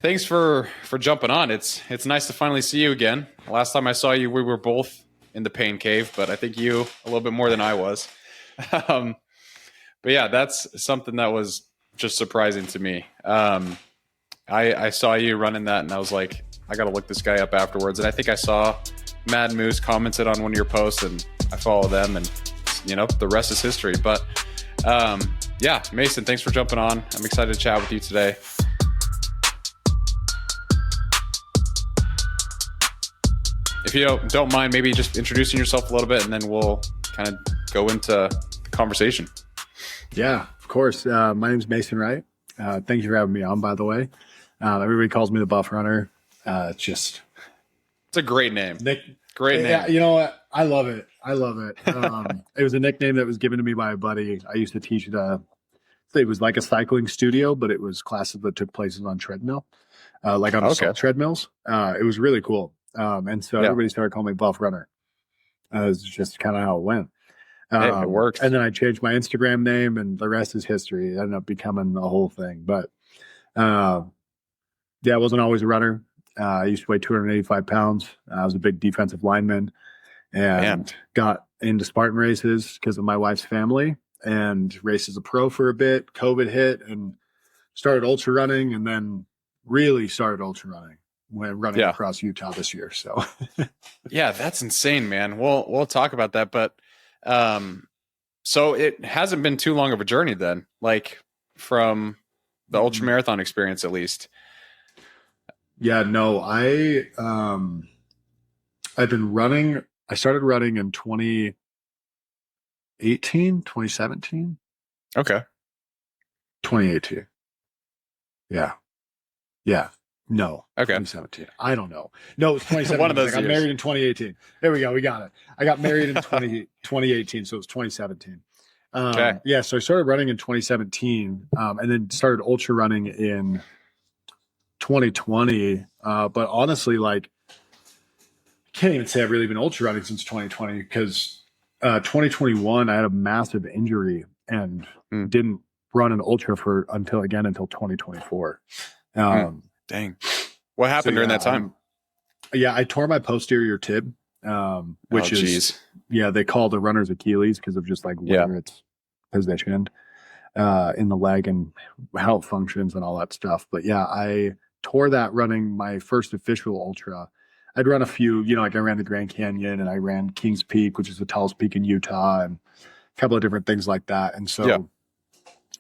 Thanks for jumping on. It's nice to finally see you again. Last time I saw you, we were both in the pain cave, but I think you a little bit more than I was. Um, but yeah, that's something that was just surprising to me. I saw you running that, and I was like, I got to look this guy up afterwards. And I think I saw Mad Moose commented on one of your posts, and I follow them, and the rest is history. But yeah, Mason, thanks for jumping on. I'm excited to chat with you today. If you don't mind, maybe just introducing yourself a little bit, and then we'll kind of go into the conversation. Yeah, of course. My name is Mason Wright. Thank you for having me on, by the way. Everybody calls me the Buff Runner. It's a great name. Great name. Yeah, you know what? I love it. It was a nickname that was given to me by a buddy. I used to teach at it was like a cycling studio, but it was classes that took places on treadmill, like on assault treadmills. It was really cool. And so everybody started calling me Buff Runner. It was just kind of how it went. It works. And then I changed my Instagram name, and the rest is history. It ended up becoming the whole thing. But I wasn't always a runner. I used to weigh 285 pounds. I was a big defensive lineman and got into Spartan races because of my wife's family, and raced as a pro for a bit. COVID hit and started ultra running, and then really started ultra running when running across Utah this year. So yeah, that's insane, man. We'll talk about that. But so it hasn't been too long of a journey then, like from the ultra marathon experience, at least. Yeah, no, I've been running. I started running in 2018, 2017. Okay. 2018. Yeah. No. Okay. 2017. I don't know. No, it's 2017. One of those I got married in 2018. There we go. We got it. I got married in 2018, so it was 2017. Okay. Yeah, so I started running in 2017, and then started ultra running in 2020. But honestly, like, I can't even say I've really been ultra running since 2020 because 2021 I had a massive injury and didn't run an ultra until 2024. Dang. What happened during that time? I tore my posterior tib, which is they call the runner's Achilles because of just like where it's positioned in the leg and how it functions and all that stuff. But yeah, I tore that running my first official ultra. I'd run a few, like I ran the Grand Canyon and I ran Kings Peak, which is the tallest peak in Utah, and a couple of different things like that. And so,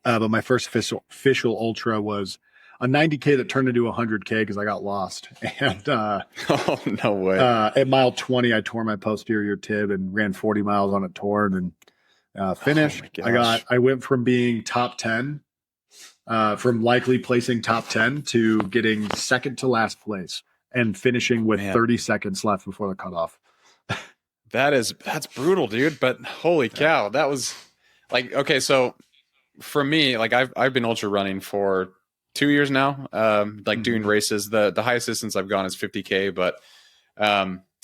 but my first official ultra was a 90K that turned into 100K because I got lost. And oh, no way. At mile 20, I tore my posterior tib and ran 40 miles on it torn and finished. I went from being top 10, from likely placing top 10 to getting second to last place and finishing with 30 seconds left before the cutoff. That's brutal, dude. But holy cow, that was like, okay. So for me, like I've been ultra running for 2 years now, doing races. The highest distance I've gone is 50K, but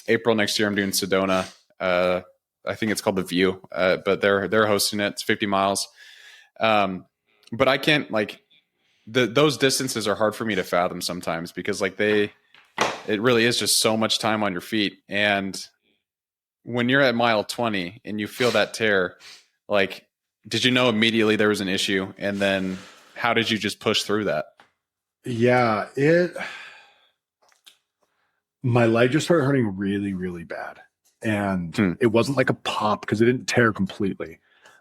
April next year I'm doing Sedona. I think it's called the View, but they're hosting it. It's 50 miles. But I can't those distances are hard for me to fathom sometimes because it really is just so much time on your feet. And when you're at mile 20 and you feel that tear, did you know immediately there was an issue? And then how did you just push through that? Yeah, my leg just started hurting really, really bad. And it wasn't like a pop because it didn't tear completely.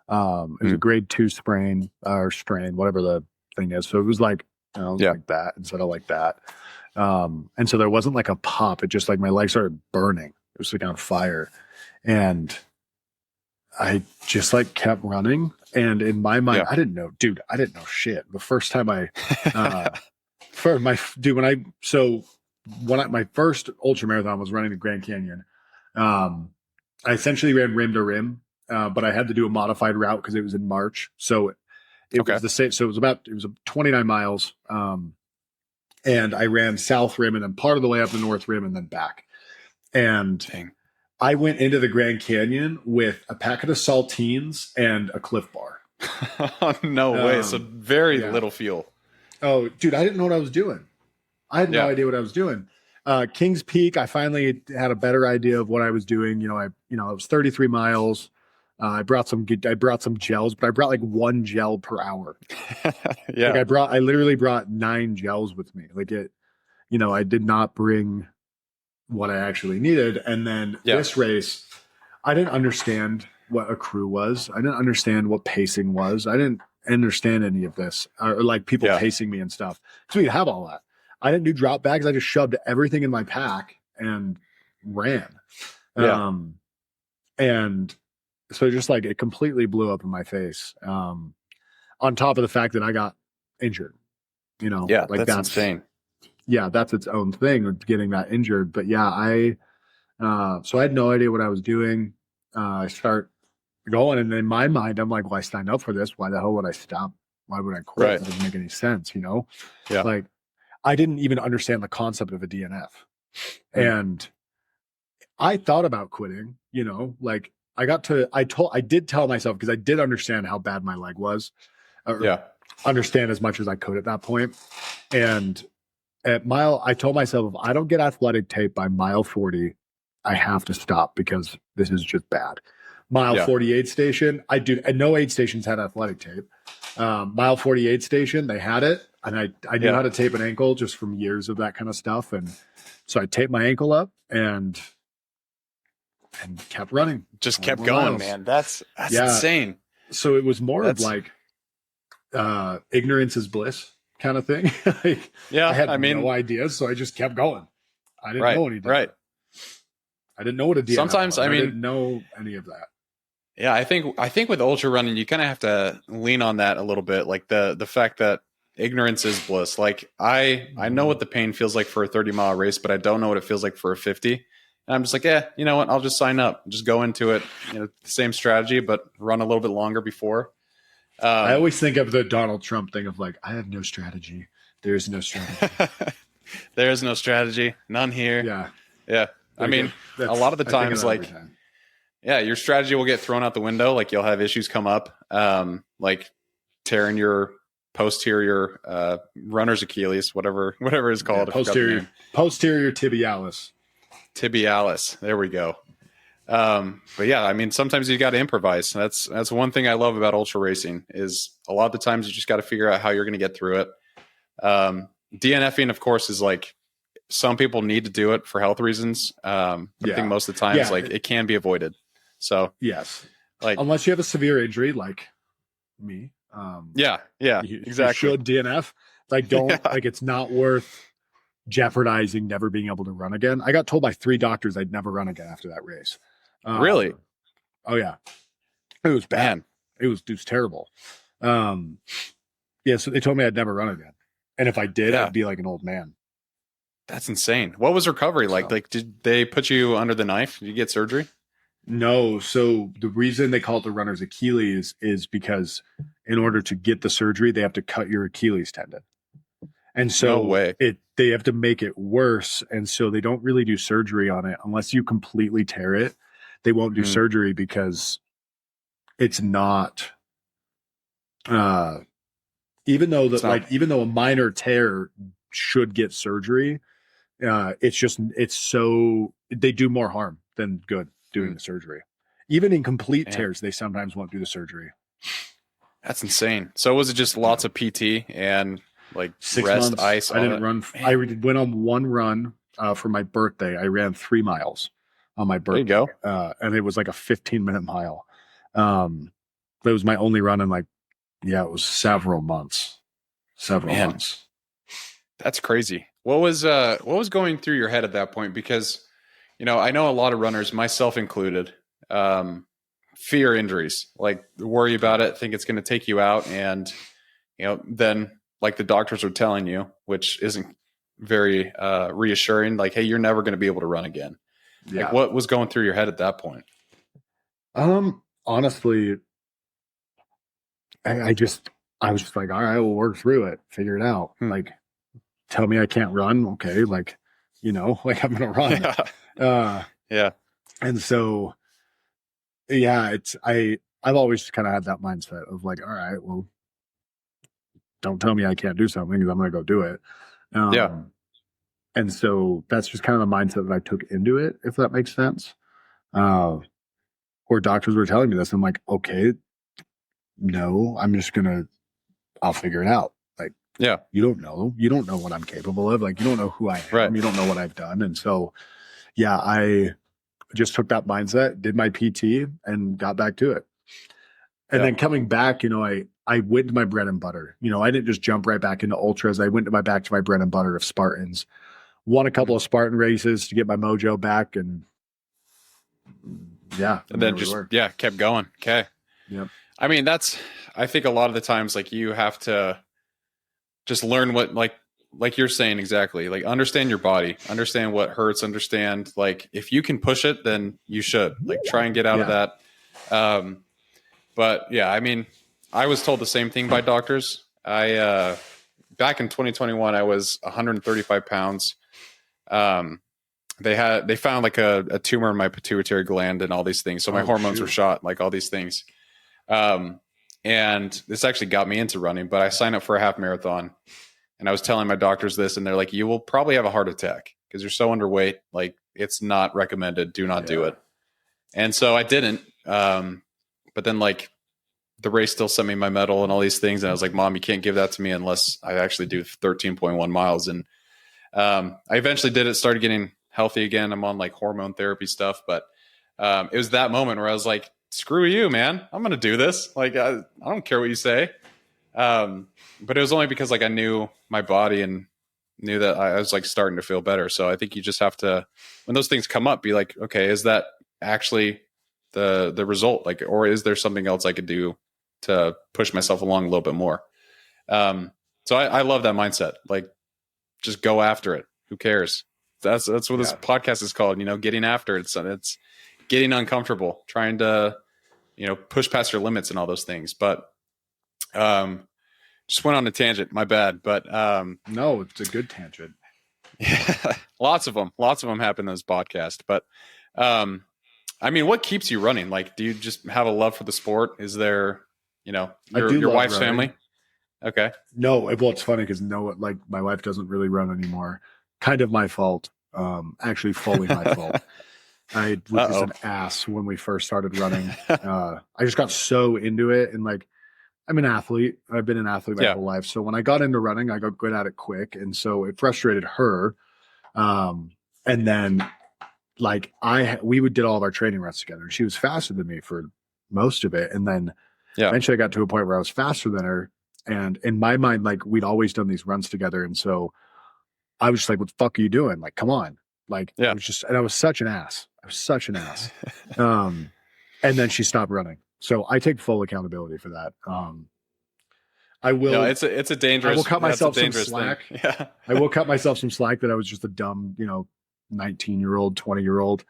It was a grade 2 sprain or strain, whatever the thing is. So it was like that instead of like that. And so there wasn't like a pop. It just my leg started burning. It was on fire. And I just kept running. And in my mind, I didn't know shit. The first time my first ultra marathon was running the Grand Canyon. I essentially ran rim to rim, but I had to do a modified route because it was in March. So it was the same. So it was 29 miles. And I ran south rim and then part of the way up the north rim and then back. And I went into the Grand Canyon with a packet of saltines and a Cliff Bar. No way. So very little fuel. Oh, dude, I didn't know what I was doing. I had no idea what I was doing. Kings Peak, I finally had a better idea of what I was doing. You know, it was 33 miles. I brought some gels, but I brought like 1 gel per hour. Yeah. Like I literally brought 9 gels with me. Like I did not bring what I actually needed. And then this race, I didn't understand what a crew was. I didn't understand what pacing was. I didn't understand any of this, or like people pacing me and stuff. So we have all that. I didn't do drop bags. I just shoved everything in my pack and ran. And so just like it completely blew up in my face. On top of the fact that I got injured, like that's insane. Yeah, that's its own thing of getting that injured. But yeah, so I had no idea what I was doing. I start going, and in my mind, I'm like, well, I signed up for this. Why the hell would I stop? Why would I quit? Right. It doesn't make any sense, Yeah. Like, I didn't even understand the concept of a DNF. And I thought about quitting, like I did tell myself, because I did understand how bad my leg was. Understand as much as I could at that point. And I told myself, if I don't get athletic tape by mile 40, I have to stop, because this is just bad. Mile 48 station, and no aid stations had athletic tape. Mile 48 station, they had it. And I knew how to tape an ankle just from years of that kind of stuff. And so I taped my ankle up and kept running. Just kept going, man. That's insane. So it was more of like ignorance is bliss kind of thing. I had no idea, so I just kept going. I didn't know anything. Right. I didn't know what a DNF Sometimes was. I didn't know any of that. Yeah, I think with ultra running, you kind of have to lean on that a little bit, like the fact that ignorance is bliss. Like I know what the pain feels like for a 30-mile race, but I don't know what it feels like for a 50. And I'm just like, you know what? I'll just sign up, just go into it. The same strategy, but run a little bit longer before. I always think of the Donald Trump thing of like, I have no strategy. There's no strategy. There's no strategy. None here. Yeah. I mean, a lot of the times, like, your strategy will get thrown out the window. Like you'll have issues come up, like tearing your posterior runner's Achilles, whatever is called. Posterior tibialis. There we go. But yeah, I mean, sometimes you got to improvise. That's one thing I love about ultra racing is a lot of the times you just got to figure out how you're going to get through it. DNFing, of course, is like, some people need to do it for health reasons. I think most of the times, like it can be avoided. So yes, like unless you have a severe injury, like me. Exactly. You should DNF. Like like it's not worth jeopardizing never being able to run again. I got told by 3 doctors I'd never run again after that race. Really? Oh yeah, it was bad. Man. It was terrible. So they told me I'd never run again, and if I did, I'd be like an old man. That's insane. What was recovery like? Like, did they put you under the knife? Did you get surgery? No. So the reason they call it the runner's Achilles is because in order to get the surgery, they have to cut your Achilles tendon. And so they have to make it worse. And so they don't really do surgery on it unless you completely tear it. They won't do surgery because it's not, even though a minor tear should get surgery, they do more harm than good doing the surgery. Even in complete tears, they sometimes won't do the surgery. That's insane. So was it just lots of PT and like 6 rest, months, ice? I didn't run. Man. I went on 1 run for my birthday. I ran 3 miles on my birthday. There you go. And it was like a 15-minute mile. But it was my only run in it was several months. Months. That's crazy. What was going through your head at that point? Because, I know a lot of runners, myself included, fear injuries, like worry about it, think it's going to take you out. And, then like the doctors are telling you, which isn't very reassuring, like, hey, you're never going to be able to run again. Yeah. Like, what was going through your head at that point? Honestly, I was just like, all right, we'll work through it, figure it out. Like, tell me I can't run. Okay. Like, I'm going to run. And so, I've always kind of had that mindset of like, all right, well, don't tell me I can't do something because I'm going to go do it. And so that's just kind of the mindset that I took into it, if that makes sense. Or doctors were telling me this. I'm like, okay, no, I'll figure it out. Like, Yeah. You don't know what I'm capable of. Like, you don't know who I am. Right. You don't know what I've done. And so, yeah, I just took that mindset, did my PT, and got back to it. And then coming back, I went to my bread and butter. I didn't just jump right back into ultras. I went back to my bread and butter of Spartans. Won a couple of Spartan races to get my mojo back, and and then just kept going. Okay. Yep. I mean, I think a lot of the times, like, you have to just learn what, like you're saying, exactly, like, understand your body, understand what hurts, understand, like, if you can push it, then you should, like, try and get out of that. But yeah, I mean, I was told the same thing by doctors. Back in 2021, I was 135 pounds. They found like a tumor in my pituitary gland and all these things. So my hormones were shot, like all these things. And this actually got me into running, but I signed up for a half marathon, and I was telling my doctors this, and they're like, you will probably have a heart attack because you're so underweight. Like, it's not recommended. Do not do it. And so I didn't. But then, like, the race still sent me my medal and all these things. And I was like, Mom, you can't give that to me unless I actually do 13.1 miles. And I eventually did it, started getting healthy again. I'm on like hormone therapy stuff. But it was that moment where I was like, screw you, man. I'm going to do this. Like, I don't care what you say. But it was only because, like, I knew my body and knew that I was like starting to feel better. So I think you just have to, when those things come up, be like, okay, is that actually the result? Like, or is there something else I could do to push myself along a little bit more? So I love that mindset. Like, just go after it. Who cares? That's what this podcast is called, getting after it. So it's getting uncomfortable, trying to, push past your limits and all those things. But, just went on a tangent, my bad, but, no, it's a good tangent. Yeah, lots of them happen in this podcast, but, I mean, what keeps you running? Like, do you just have a love for the sport? Is there, your wife's running. Family? Okay. No, well, it's funny because like, my wife doesn't really run anymore. Kind of my fault. Actually, fully my fault. I was just an ass when we first started running. I just got so into it, and like, I'm an athlete. I've been an athlete my whole life. So when I got into running, I got good at it quick, and so it frustrated her. And then, like, we did all of our training runs together. She was faster than me for most of it, and then eventually I got to a point where I was faster than her. And in my mind, like, we'd always done these runs together, and so I was just like, "What the fuck are you doing? Like, come on!" Like, I was such an ass. And then she stopped running. So I take full accountability for that. I will. No, it's a dangerous. I will cut myself some slack. Yeah, I will cut myself some slack that I was just a dumb, 19-year-old, 20-year-old.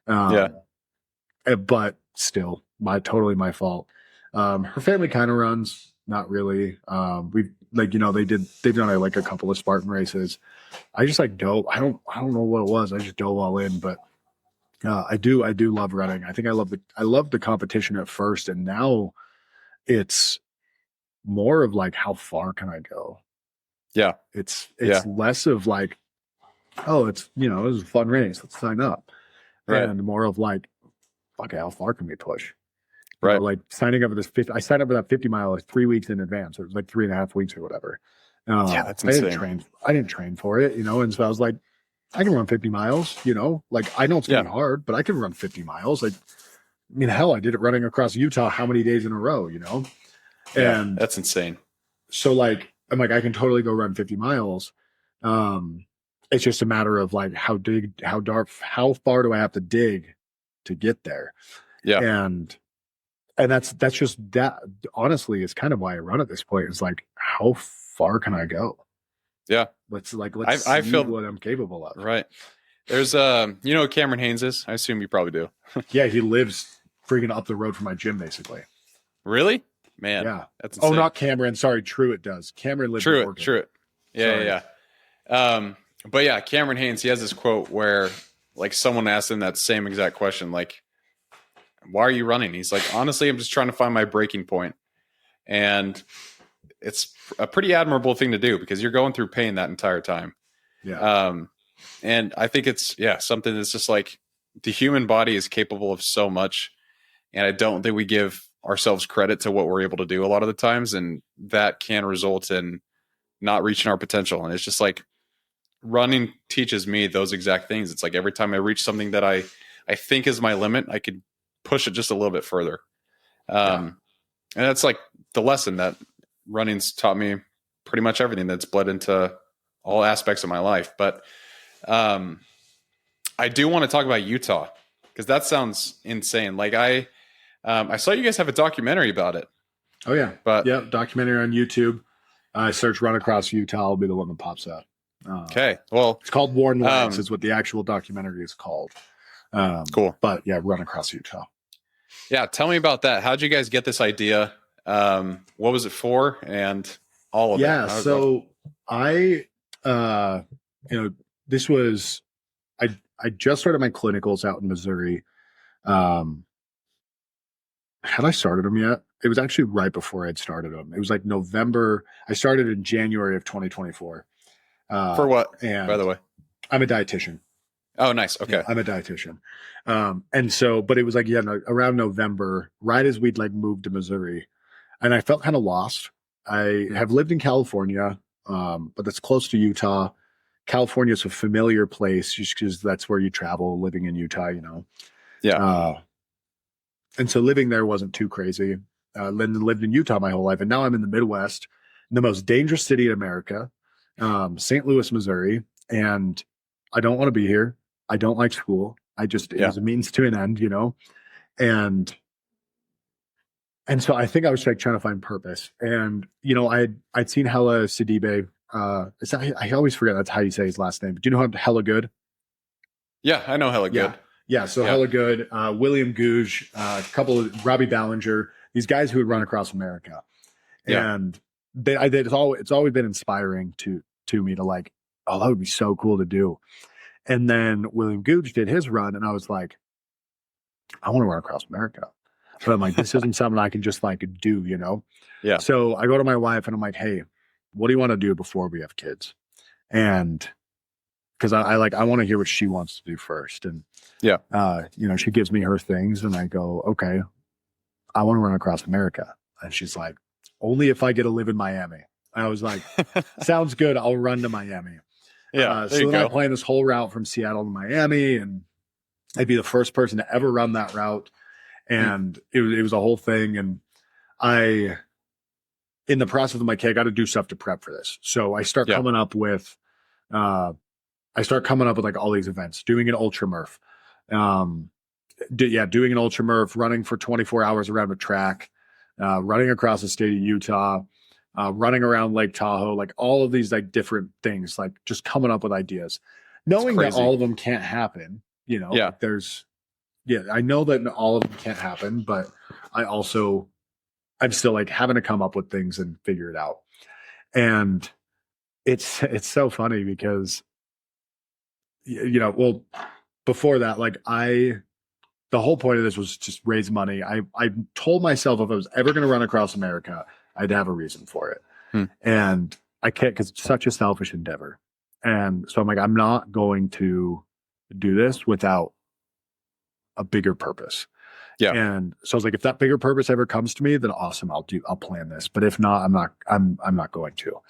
But still, totally my fault. Her family kind of runs, not really. They've done like a couple of Spartan races. I just like dove. I don't know what it was. I just dove all in, but. I do love running. I think I love the competition at first, and now it's more of like, how far can I go? Yeah. It's less of like, oh, it's, it was a fun race, let's sign up. Right. And more of like, okay, how far can we push? Right. Like signing up for this I signed up for that 50 mile like 3 weeks in advance. It was like 3.5 weeks or whatever. That's insane. I didn't train for it, and so I was like, I can run 50 miles, like, I know it's going to be hard, but I can run 50 miles. Like, I mean, hell, I did it running across Utah how many days in a row, and that's insane. So like, I'm like, I can totally go run 50 miles. It's just a matter of like, how far do I have to dig to get there? Yeah. And that's just that, honestly, is kind of why I run at this point. It's like, how far can I go? Yeah. Let's see what I'm capable of. Right. There's who Cameron Haynes is? I assume you probably do. Yeah, he lives freaking up the road from my gym, basically. Really? Man. Yeah. That's insane. Oh, not Cameron. Sorry, Truett does. Cameron lives in Oregon. Truett. Yeah. But yeah, Cameron Haynes, he has this quote where like someone asked him that same exact question, like, why are you running? He's like, honestly, I'm just trying to find my breaking point. And it's a pretty admirable thing to do because you're going through pain that entire time. Yeah. And I think it's, something that's just like the human body is capable of so much. And I don't think we give ourselves credit to what we're able to do a lot of the times. And that can result in not reaching our potential. And it's just like running teaches me those exact things. It's like every time I reach something that I think is my limit, I could push it just a little bit further. And that's like the lesson that running's taught me pretty much everything that's bled into all aspects of my life. But I do want to talk about Utah because that sounds insane. Like I saw you guys have a documentary about it. Oh yeah. But documentary on YouTube. I search Run Across Utah will be the one that pops up. Okay. Well, it's called Worn Legs is what the actual documentary is called. Cool. But yeah, Run Across Utah. Yeah. Tell me about that. How'd you guys get this idea? What was it for? And all of it. Yeah. So this was, I just started my clinicals out in Missouri. Had I started them yet? It was actually right before I'd started them. It was like November. I started in January of 2024. For what, by the way? I'm a dietitian. Oh, nice. Okay. Yeah, I'm a dietitian. And so, but it was like, around November, right as we'd like moved to Missouri. And I felt kind of lost. I have lived in California, but that's close to Utah. California is a familiar place just because that's where you travel living in Utah, Yeah. And so living there wasn't too crazy. Lived in Utah my whole life. And now I'm in the Midwest, in the most dangerous city in America, St. Louis, Missouri. And I don't want to be here. I don't like school. It was a means to an end, And so I think I was like trying to find purpose. And, I'd seen Hella Sidibe. I always forget that's how you say his last name. Do you know Hella Good? Yeah, I know Hella Good. Yeah, so Hella Good, William Gouge, a couple of Robbie Ballinger, these guys who had run across America. Yeah. And it's always been inspiring to me to like, oh, that would be so cool to do. And then William Gouge did his run, and I was like, I want to run across America. But I'm like, this isn't something I can just like do, Yeah. So I go to my wife and I'm like, hey, what do you want to do before we have kids? And because I want to hear what she wants to do first. And she gives me her things and I go, okay, I want to run across America. And she's like, only if I get to live in Miami. I was like, sounds good. I'll run to Miami. Yeah. So then I plan this whole route from Seattle to Miami, and I'd be the first person to ever run that route. And it was a whole thing. And in the process of my I got to do stuff to prep for this. So I start coming up with, like all these events, doing an ultra murph, doing an ultra murph, running for 24 hours around a track, running across the state of Utah, running around Lake Tahoe, like all of these like different things, like just coming up with ideas, knowing that all of them can't happen. Like I know that all of them can't happen, but I'm still like having to come up with things and figure it out. And it's so funny because, before that, like the whole point of this was just raise money. I told myself if I was ever going to run across America, I'd have a reason for it. And I can't, because it's such a selfish endeavor. And so I'm like, I'm not going to do this without a bigger purpose. Yeah. And so I was like, if that bigger purpose ever comes to me, then awesome. I'll plan this. But if not, I'm not going to.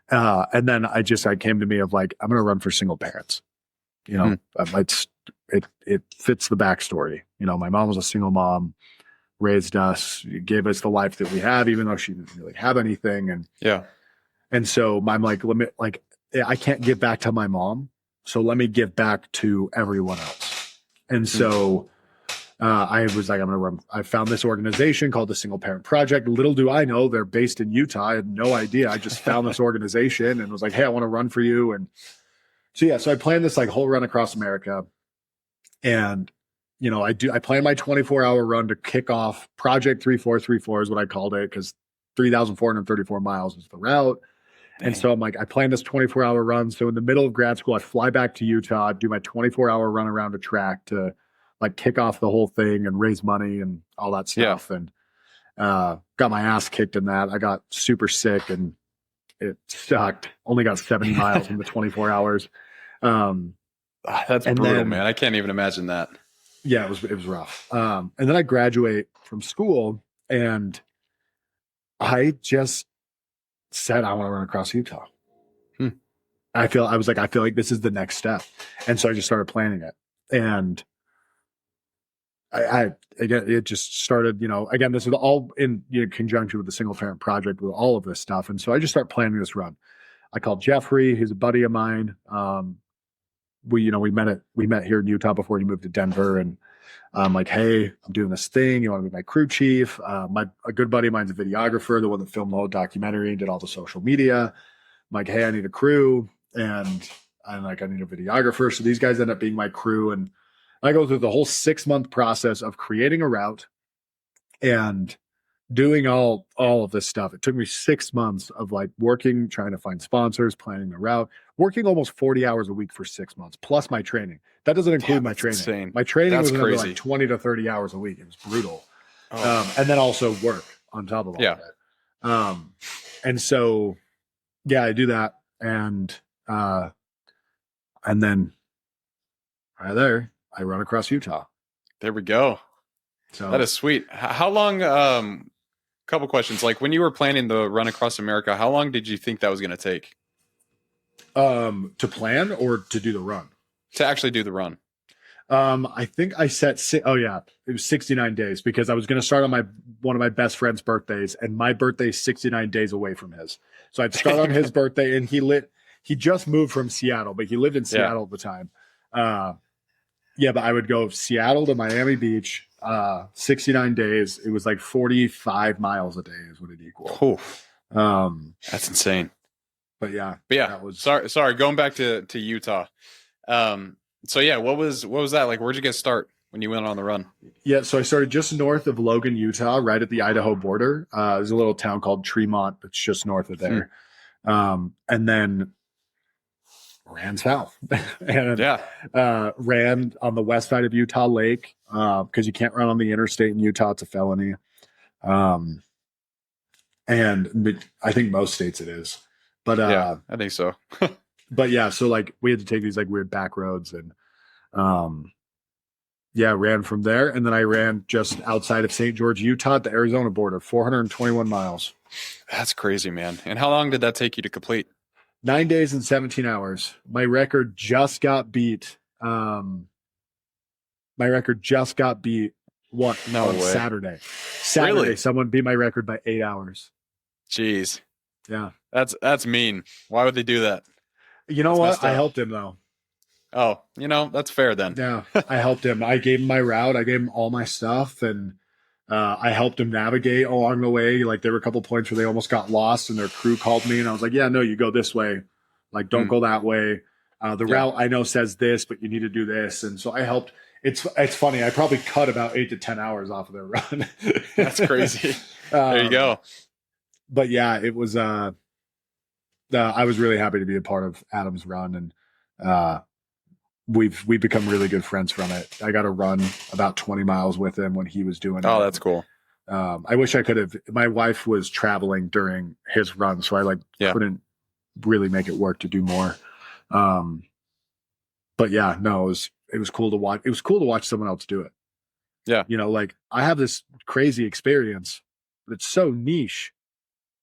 And then I came to me of like, I'm going to run for single parents. It fits the backstory. My mom was a single mom, raised us, gave us the life that we have, even though she didn't really have anything. And so I'm like, I can't give back to my mom. So let me give back to everyone else. And so I was like, I'm going to run. I found this organization called the Single Parent Project. Little do I know, they're based in Utah. I had no idea. I just found this organization and was like, hey, I want to run for you. And so I planned this like whole run across America. And, I planned my 24-hour run to kick off Project 3434 is what I called it, because 3,434 miles is the route. Dang. And so I'm like, I planned this 24-hour run. So in the middle of grad school, I fly back to Utah, do my 24-hour run around a track to like kick off the whole thing and raise money and all that stuff. Yeah. And got my ass kicked in that. I got super sick and it sucked. Only got 70 miles in the 24 hours. That's brutal, man. I can't even imagine that. Yeah, it was rough. And then I graduate from school, and I just said I want to run across Utah. I feel like this is the next step, and so I just started planning it. And again, it just started. Again, this is all in conjunction with the single parent project with all of this stuff, and so I just start planning this run. I called Jeffrey, who's a buddy of mine. We met here in Utah before he moved to Denver, and I'm like, hey, I'm doing this thing. You want to be my crew chief? A good buddy of mine's a videographer, the one that filmed the whole documentary and did all the social media. I'm like, hey, I need a crew, and I'm like, I need a videographer. So these guys end up being my crew, and I go through the whole 6-month process of creating a route and doing all of this stuff. It took me 6 months of like working, trying to find sponsors, planning the route, working almost 40 hours a week for 6 months, plus my training. That doesn't include my training. Insane. My training was crazy. Like 20 to 30 hours a week. It was brutal. And then also work on top of all of it. And so, yeah, I do that. And then right there, I run across Utah. There we go. So that is sweet. How long, couple questions. Like when you were planning the run across America, how long did you think that was going to take? To plan or to do the run? To actually do the run. I think I set, it was 69 days because I was going to start on one of my best friend's birthdays, and my birthday is 69 days away from his. So I'd start on his birthday, and he just moved from Seattle, but he lived in Seattle at the time. But I would go Seattle to Miami Beach, 69 days. It was like 45 miles a day is what it equaled. That's insane. But yeah, that was sorry. Going back to Utah. So yeah, what was that like? Where'd you get start when you went on the run? Yeah, so I started just north of Logan, Utah, right at the Idaho border. There's a little town called Tremont that's just north of there. And then ran south and ran on the west side of Utah Lake because you can't run on the interstate in Utah. It's a felony. And I think most states it is. But I think so. But yeah, so like we had to take these like weird back roads and ran from there. And then I ran just outside of St. George, Utah at the Arizona border, 421 miles. That's crazy, man. And how long did that take you to complete? 9 days and 17 hours. My record just got beat. What? No on way. Saturday. Really? Someone beat my record by 8 hours. Jeez. Yeah. That's mean. Why would they do that? You know what? I helped him though. Oh, that's fair then. Yeah. I helped him. I gave him my route. I gave him all my stuff, and I helped him navigate along the way. Like there were a couple points where they almost got lost, and their crew called me, and I was like, "Yeah, no, you go this way. Like, don't go that way. The route I know says this, but you need to do this." And so I helped. It's funny. I probably cut about 8 to 10 hours off of their run. That's crazy. There you go. But yeah, it was. I was really happy to be a part of Adam's run, and we've become really good friends from it. I got to run about 20 miles with him when he was doing it. Oh, that's cool. I wish I could have. My wife was traveling during his run, so I couldn't really make it work to do more. But yeah, no, it was cool to watch. It was cool to watch someone else do it. Yeah, like I have this crazy experience, but it's so niche.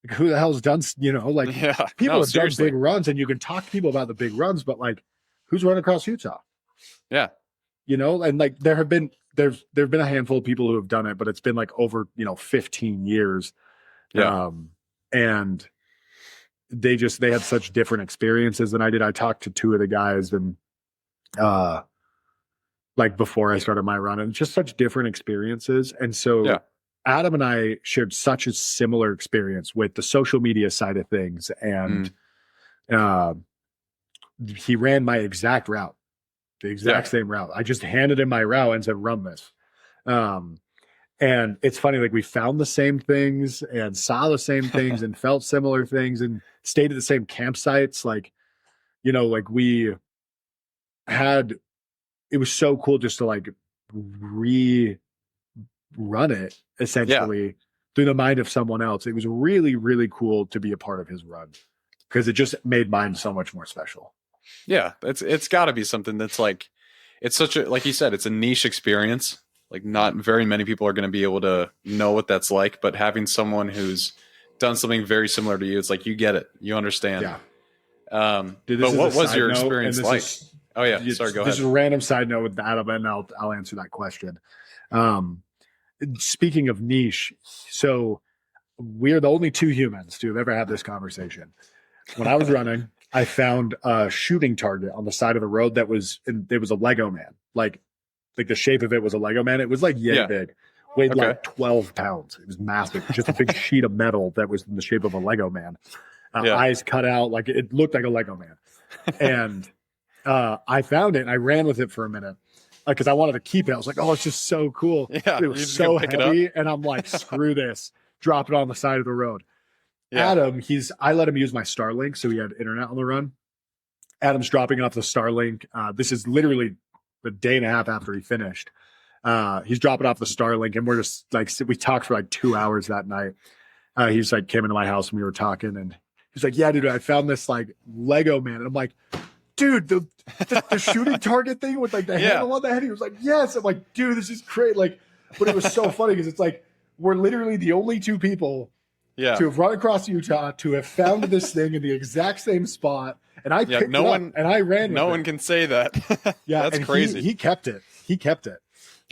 Like, who the hell's done? People have done big runs, and you can talk to people about the big runs, but like, who's run across Utah? Yeah, and like there've been a handful of people who have done it, but it's been like over 15 years. Yeah, and they had such different experiences than I did. I talked to two of the guys, and like before I started my run, and just such different experiences, and so. Adam and I shared such a similar experience with the social media side of things. And he ran my exact route, the exact same route. I just handed him my route and said, run this. And it's funny, like we found the same things and saw the same things and felt similar things and stayed at the same campsites. Like, we had, it was so cool just to like run it essentially through the mind of someone else. It was really, really cool to be a part of his run because it just made mine so much more special. Yeah, it's got to be something that's like, it's such a, like you said, it's a niche experience. Like not very many people are going to be able to know what that's like, but having someone who's done something very similar to you, it's like you get it, you understand. Yeah. Dude, But this is what a was side your note, and experience this like? is Oh yeah, sorry, go this ahead. is a random side note with Adam, and I'll answer that question. Um, Speaking of niche, so we're the only two humans to have ever had this conversation. When I was running, I found a shooting target on the side of the road that was it was a Lego man. Like the shape of it was a Lego man. It was like yay big. Weighed like 12 pounds. It was massive. Just a big sheet of metal that was in the shape of a Lego man. Eyes cut out, like it looked like a Lego man. And I found it and I ran with it for a minute because I wanted to keep it. I was like, oh, it's just so cool. Yeah, it was so heavy. And I'm like, screw this. Drop it on the side of the road. Yeah. Adam, I let him use my Starlink, so he had internet on the run. Adam's dropping off the Starlink. This is literally a day and a half after he finished. He's dropping off the Starlink, and we're just like, we talked for like 2 hours that night. He's like, came into my house and we were talking, and he's like, yeah, dude, I found this like Lego man. And I'm like, dude, the shooting target thing with like the handle on the head. He was like, yes. I'm like, dude, this is great. Like, but it was so funny because it's like, we're literally the only two people to have run across Utah, to have found this thing in the exact same spot. And I picked it up and I ran with it. No one can say that. Yeah, that's crazy. He kept it. He kept it.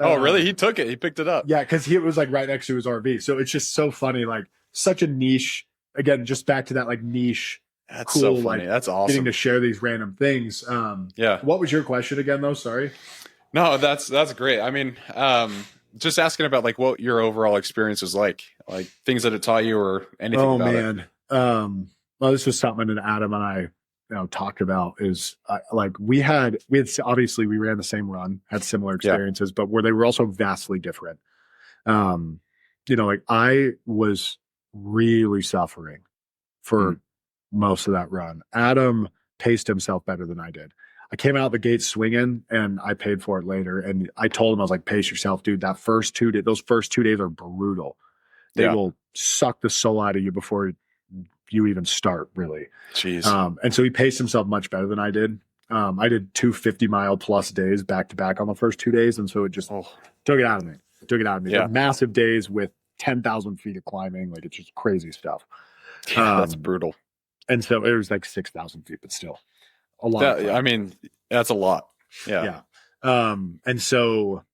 Oh, really? He took it. He picked it up. Yeah, because it was like right next to his RV. So it's just so funny. Like such a niche. Again, just back to that like niche. That's cool, so funny. like, that's awesome. Getting to share these random things. What was your question again, though? Sorry. No, that's great. I mean, just asking about like what your overall experience was like things that it taught you or anything. Oh about man. It. Well, this was something that Adam and I, talked about is like we had obviously we ran the same run, had similar experiences, but where they were also vastly different. Like I was really suffering for most of that run. Adam paced himself better than I did. I came out the gate swinging, and I paid for it later. And I told him, I was like, pace yourself, dude. Those first 2 days are brutal. They will suck the soul out of you before you even start, really. Jeez. And so he paced himself much better than I did. I did 2 50-mile plus days back to back on the first 2 days. And so it just took it out of me. Yeah. Like massive days with 10,000 feet of climbing. Like it's just crazy stuff. Yeah, that's brutal. And so it was like 6,000 feet, but still a lot. I mean, that's a lot. Yeah. And so,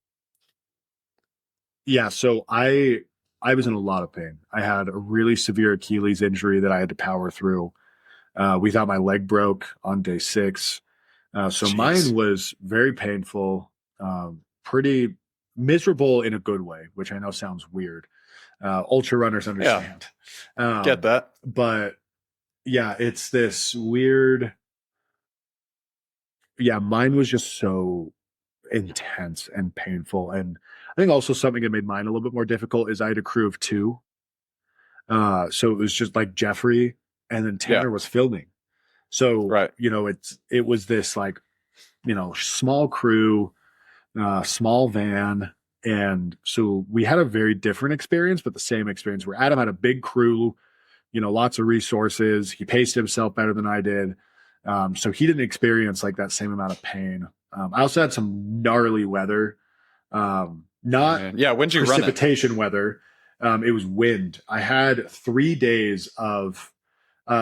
so I was in a lot of pain. I had a really severe Achilles injury that I had to power through. We thought my leg broke on day 6. So mine was very painful, pretty miserable in a good way, which I know sounds weird. Ultra runners understand. Get that. But yeah, it's this weird. Yeah, mine was just so intense and painful. And I think also something that made mine a little bit more difficult is I had a crew of 2. So it was just like Jeffrey and then Tanner was filming. So, it was this like, small crew, small van. And so we had a very different experience, but the same experience where Adam had a big crew, lots of resources. He paced himself better than I did. So he didn't experience like that same amount of pain. I also had some gnarly weather, not when'd you precipitation weather. It was wind. I had 3 days of,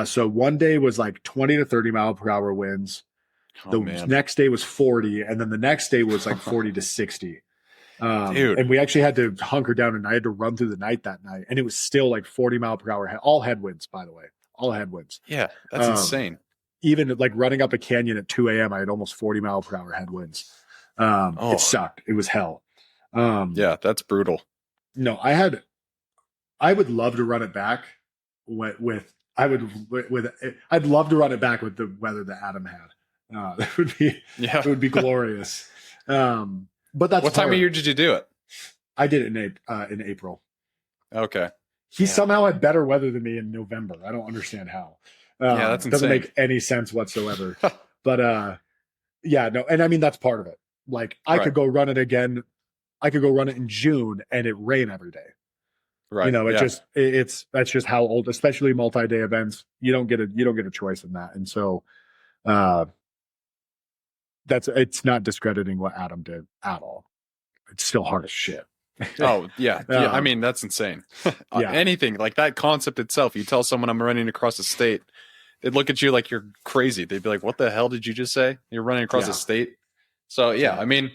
so one day was like 20 to 30 mile per hour winds. Next day was 40. And then the next day was like 40 to 60. Dude. And we actually had to hunker down, and I had to run through the night that night. And it was still like 40 mile per hour, all headwinds, by the way, all headwinds. Yeah. That's insane. Even like running up a canyon at 2 a.m., I had almost 40 mile per hour headwinds. It sucked. It was hell. That's brutal. No, I would love to run it back I'd love to run it back with the weather that Adam had. It would be glorious. But that's what time of year did you do it? I did it in April. Okay. He somehow had better weather than me in November. I don't understand how. That's doesn't insane. make any sense whatsoever. But no, and I mean that's part of it. Like I could go run it again. I could go run it in June and it rain every day. Right. That's just how old, especially multi-day events. You don't get a choice in that. And so it's not discrediting what Adam did at all. It's still hard as shit. Oh yeah. I mean, that's insane. Anything like that concept itself, you tell someone I'm running across the state, they'd look at you like you're crazy. They'd be like, what the hell did you just say? You're running across the state. So I mean,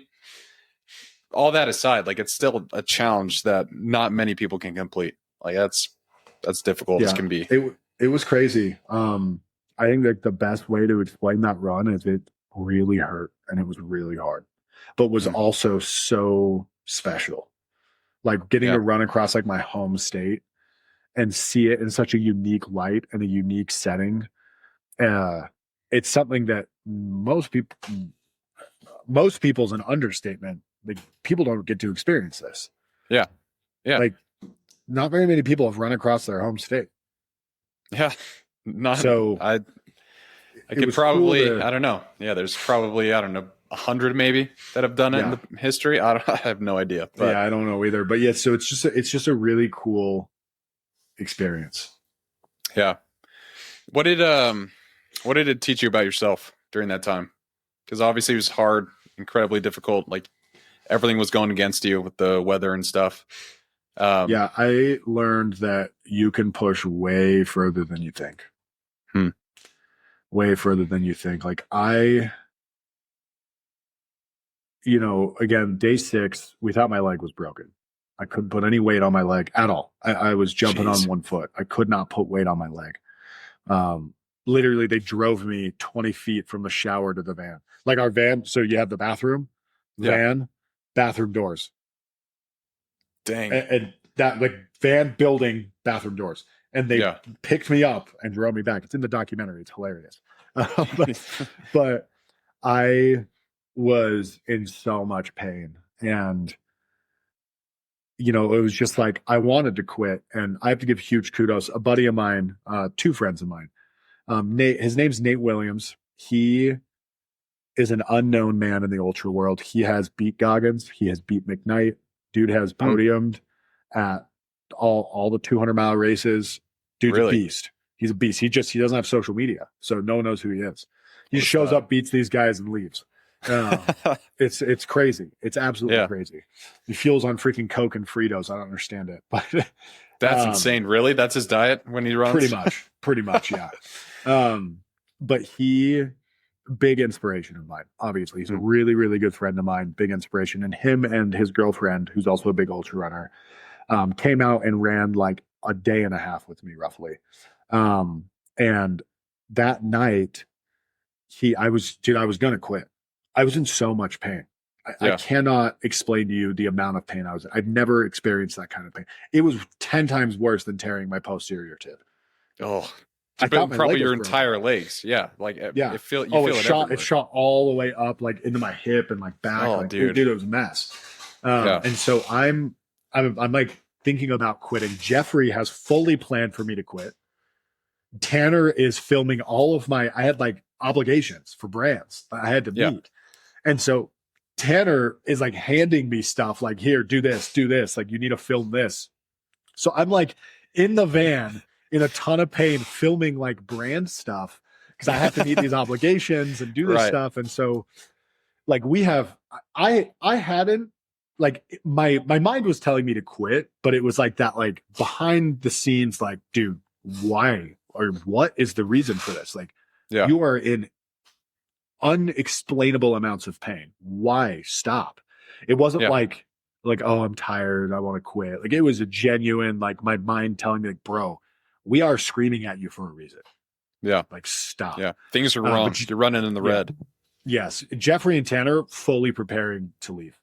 all that aside, like, it's still a challenge that not many people can complete. Like, that's difficult as can be. It was crazy. I think that the best way to explain that run is it really hurt and it was really hard, but was also so special. Like getting to run across like my home state and see it in such a unique light and a unique setting. It's something that most people's an understatement. Like, people don't get to experience this. Yeah. Like, not very many people have run across their home state. Yeah. So I could probably, I don't know. Yeah. There's probably, 100 maybe that have done it in the history. I have no idea. But. Yeah. I don't know either, but so it's just a really cool experience. Yeah. What did it teach you about yourself during that time? Because obviously it was hard, incredibly difficult. Like, everything was going against you with the weather and stuff. I learned that you can push way further than you think. Way further than you think. Like, again, day 6, we thought my leg was broken. I couldn't put any weight on my leg at all. I was jumping on one foot. I could not put weight on my leg. Literally, they drove me 20 feet from the shower to the van. Like, our van, so you have the bathroom, van, bathroom doors. Dang. And that, like, van, building, bathroom doors. And they picked me up and drove me back. It's in the documentary. It's hilarious. But I was in so much pain. And, it was just like, I wanted to quit. And I have to give huge kudos. A buddy of mine, 2 friends of mine, Nate, his name's Nate Williams. He is an unknown man in the ultra world. He has beat Goggins. He has beat McKnight. Dude has podiumed at all the 200-mile races. Dude's a beast. He's a beast. He doesn't have social media, so no one knows who he is. He just shows up, beats these guys, and leaves. It's crazy. It's absolutely crazy. He fuels on freaking Coke and Fritos. I don't understand it, but that's insane. Really? That's his diet when he runs? Pretty much. Yeah. But big inspiration of mine. Obviously, he's a really, really good friend of mine. Big inspiration. And him and his girlfriend, who's also a big ultra runner, came out and ran like a day and a half with me, roughly. And that night, I was gonna quit. I was in so much pain. I cannot explain to you the amount of pain I was in. I've never experienced that kind of pain. It was 10 times worse than tearing my posterior tib. Oh, I thought probably your entire legs. Yeah. Like, it shot all the way up, like, into my hip and like back. Oh, like, dude, it was a mess. And so I'm like thinking about quitting. Jeffrey has fully planned for me to quit. Tanner is filming all of I had like obligations for brands I had to meet. And so Tanner is like handing me stuff like, here, do this. Like, you need to film this. So I'm like in the van in a ton of pain, filming like brand stuff because I have to meet these obligations and do this stuff. And so like I hadn't, like, my mind was telling me to quit, but it was like that, like, behind the scenes, like, dude, why or what is the reason for this? Like, you are in unexplainable amounts of pain. Why stop? It wasn't like, oh, I'm tired, I want to quit. Like, it was a genuine, like, my mind telling me, like, bro, we are screaming at you for a reason. Yeah. Like, stop. Yeah. Things are wrong. You're running in the red. Yes. Jeffrey and Tanner fully preparing to leave.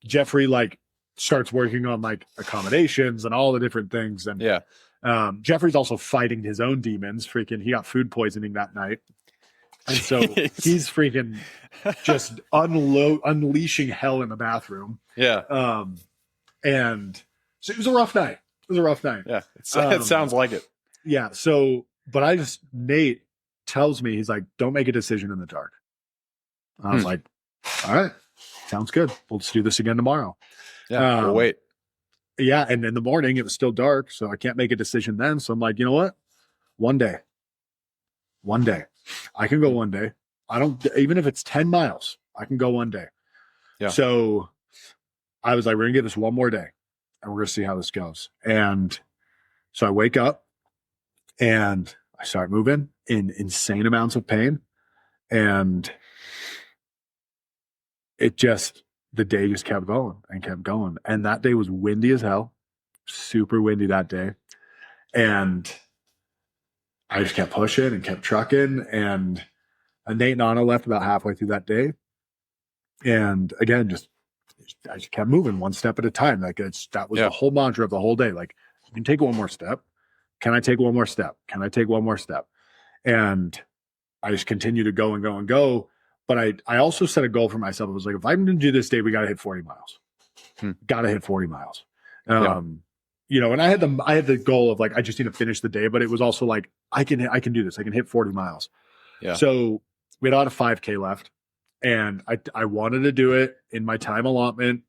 Jeffrey, like, starts working on, like, accommodations and all the different things. And Jeffrey's also fighting his own demons. Freaking, he got food poisoning that night. And so he's freaking just unleashing hell in the bathroom. Yeah. And so it was a rough night. Yeah. It sounds like it. Yeah. So, but Nate tells me, he's like, don't make a decision in the dark. I was like, all right, sounds good. We'll just do this again tomorrow. Yeah. We'll wait. Yeah. And in the morning, it was still dark. So I can't make a decision then. So I'm like, you know what? One day. I can go one day. even if it's 10 miles, I can go one day. Yeah. So I was like, we're gonna give this one more day and we're gonna see how this goes. And so I wake up and I start moving in insane amounts of pain. And the day just kept going and kept going. And that day was windy as hell, super windy that day. And I just kept pushing and kept trucking. And Nate and Anna left about halfway through that day. And again, I just kept moving one step at a time. Like that was the whole mantra of the whole day. Like, you can take one more step. Can I take one more step? Can I take one more step? And I just continue to go and go and go. But I also set a goal for myself. It was like, if I'm going to do this day, we got to hit 40 miles. Got to hit 40 miles. You know, and I had the goal of like, I just need to finish the day, but it was also like, I can do this. I can hit 40 miles. Yeah. So we had about a 5K left, and I wanted to do it in my time allotment.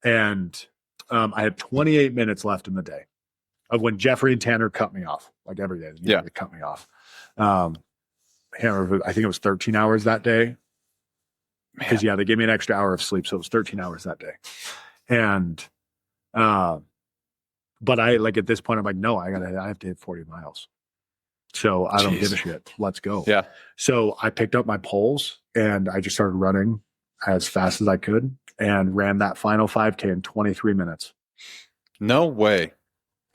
And I had 28 minutes left in the day of when Jeffrey and Tanner cut me off, like every day. They cut me off. I think it was 13 hours that day. Because they gave me an extra hour of sleep, so it was 13 hours that day. And but I like at this point I'm like, no, I have to hit 40 miles. So I don't give a shit. Let's go. Yeah. So I picked up my poles and I just started running as fast as I could and ran that final 5K in 23 minutes. No way.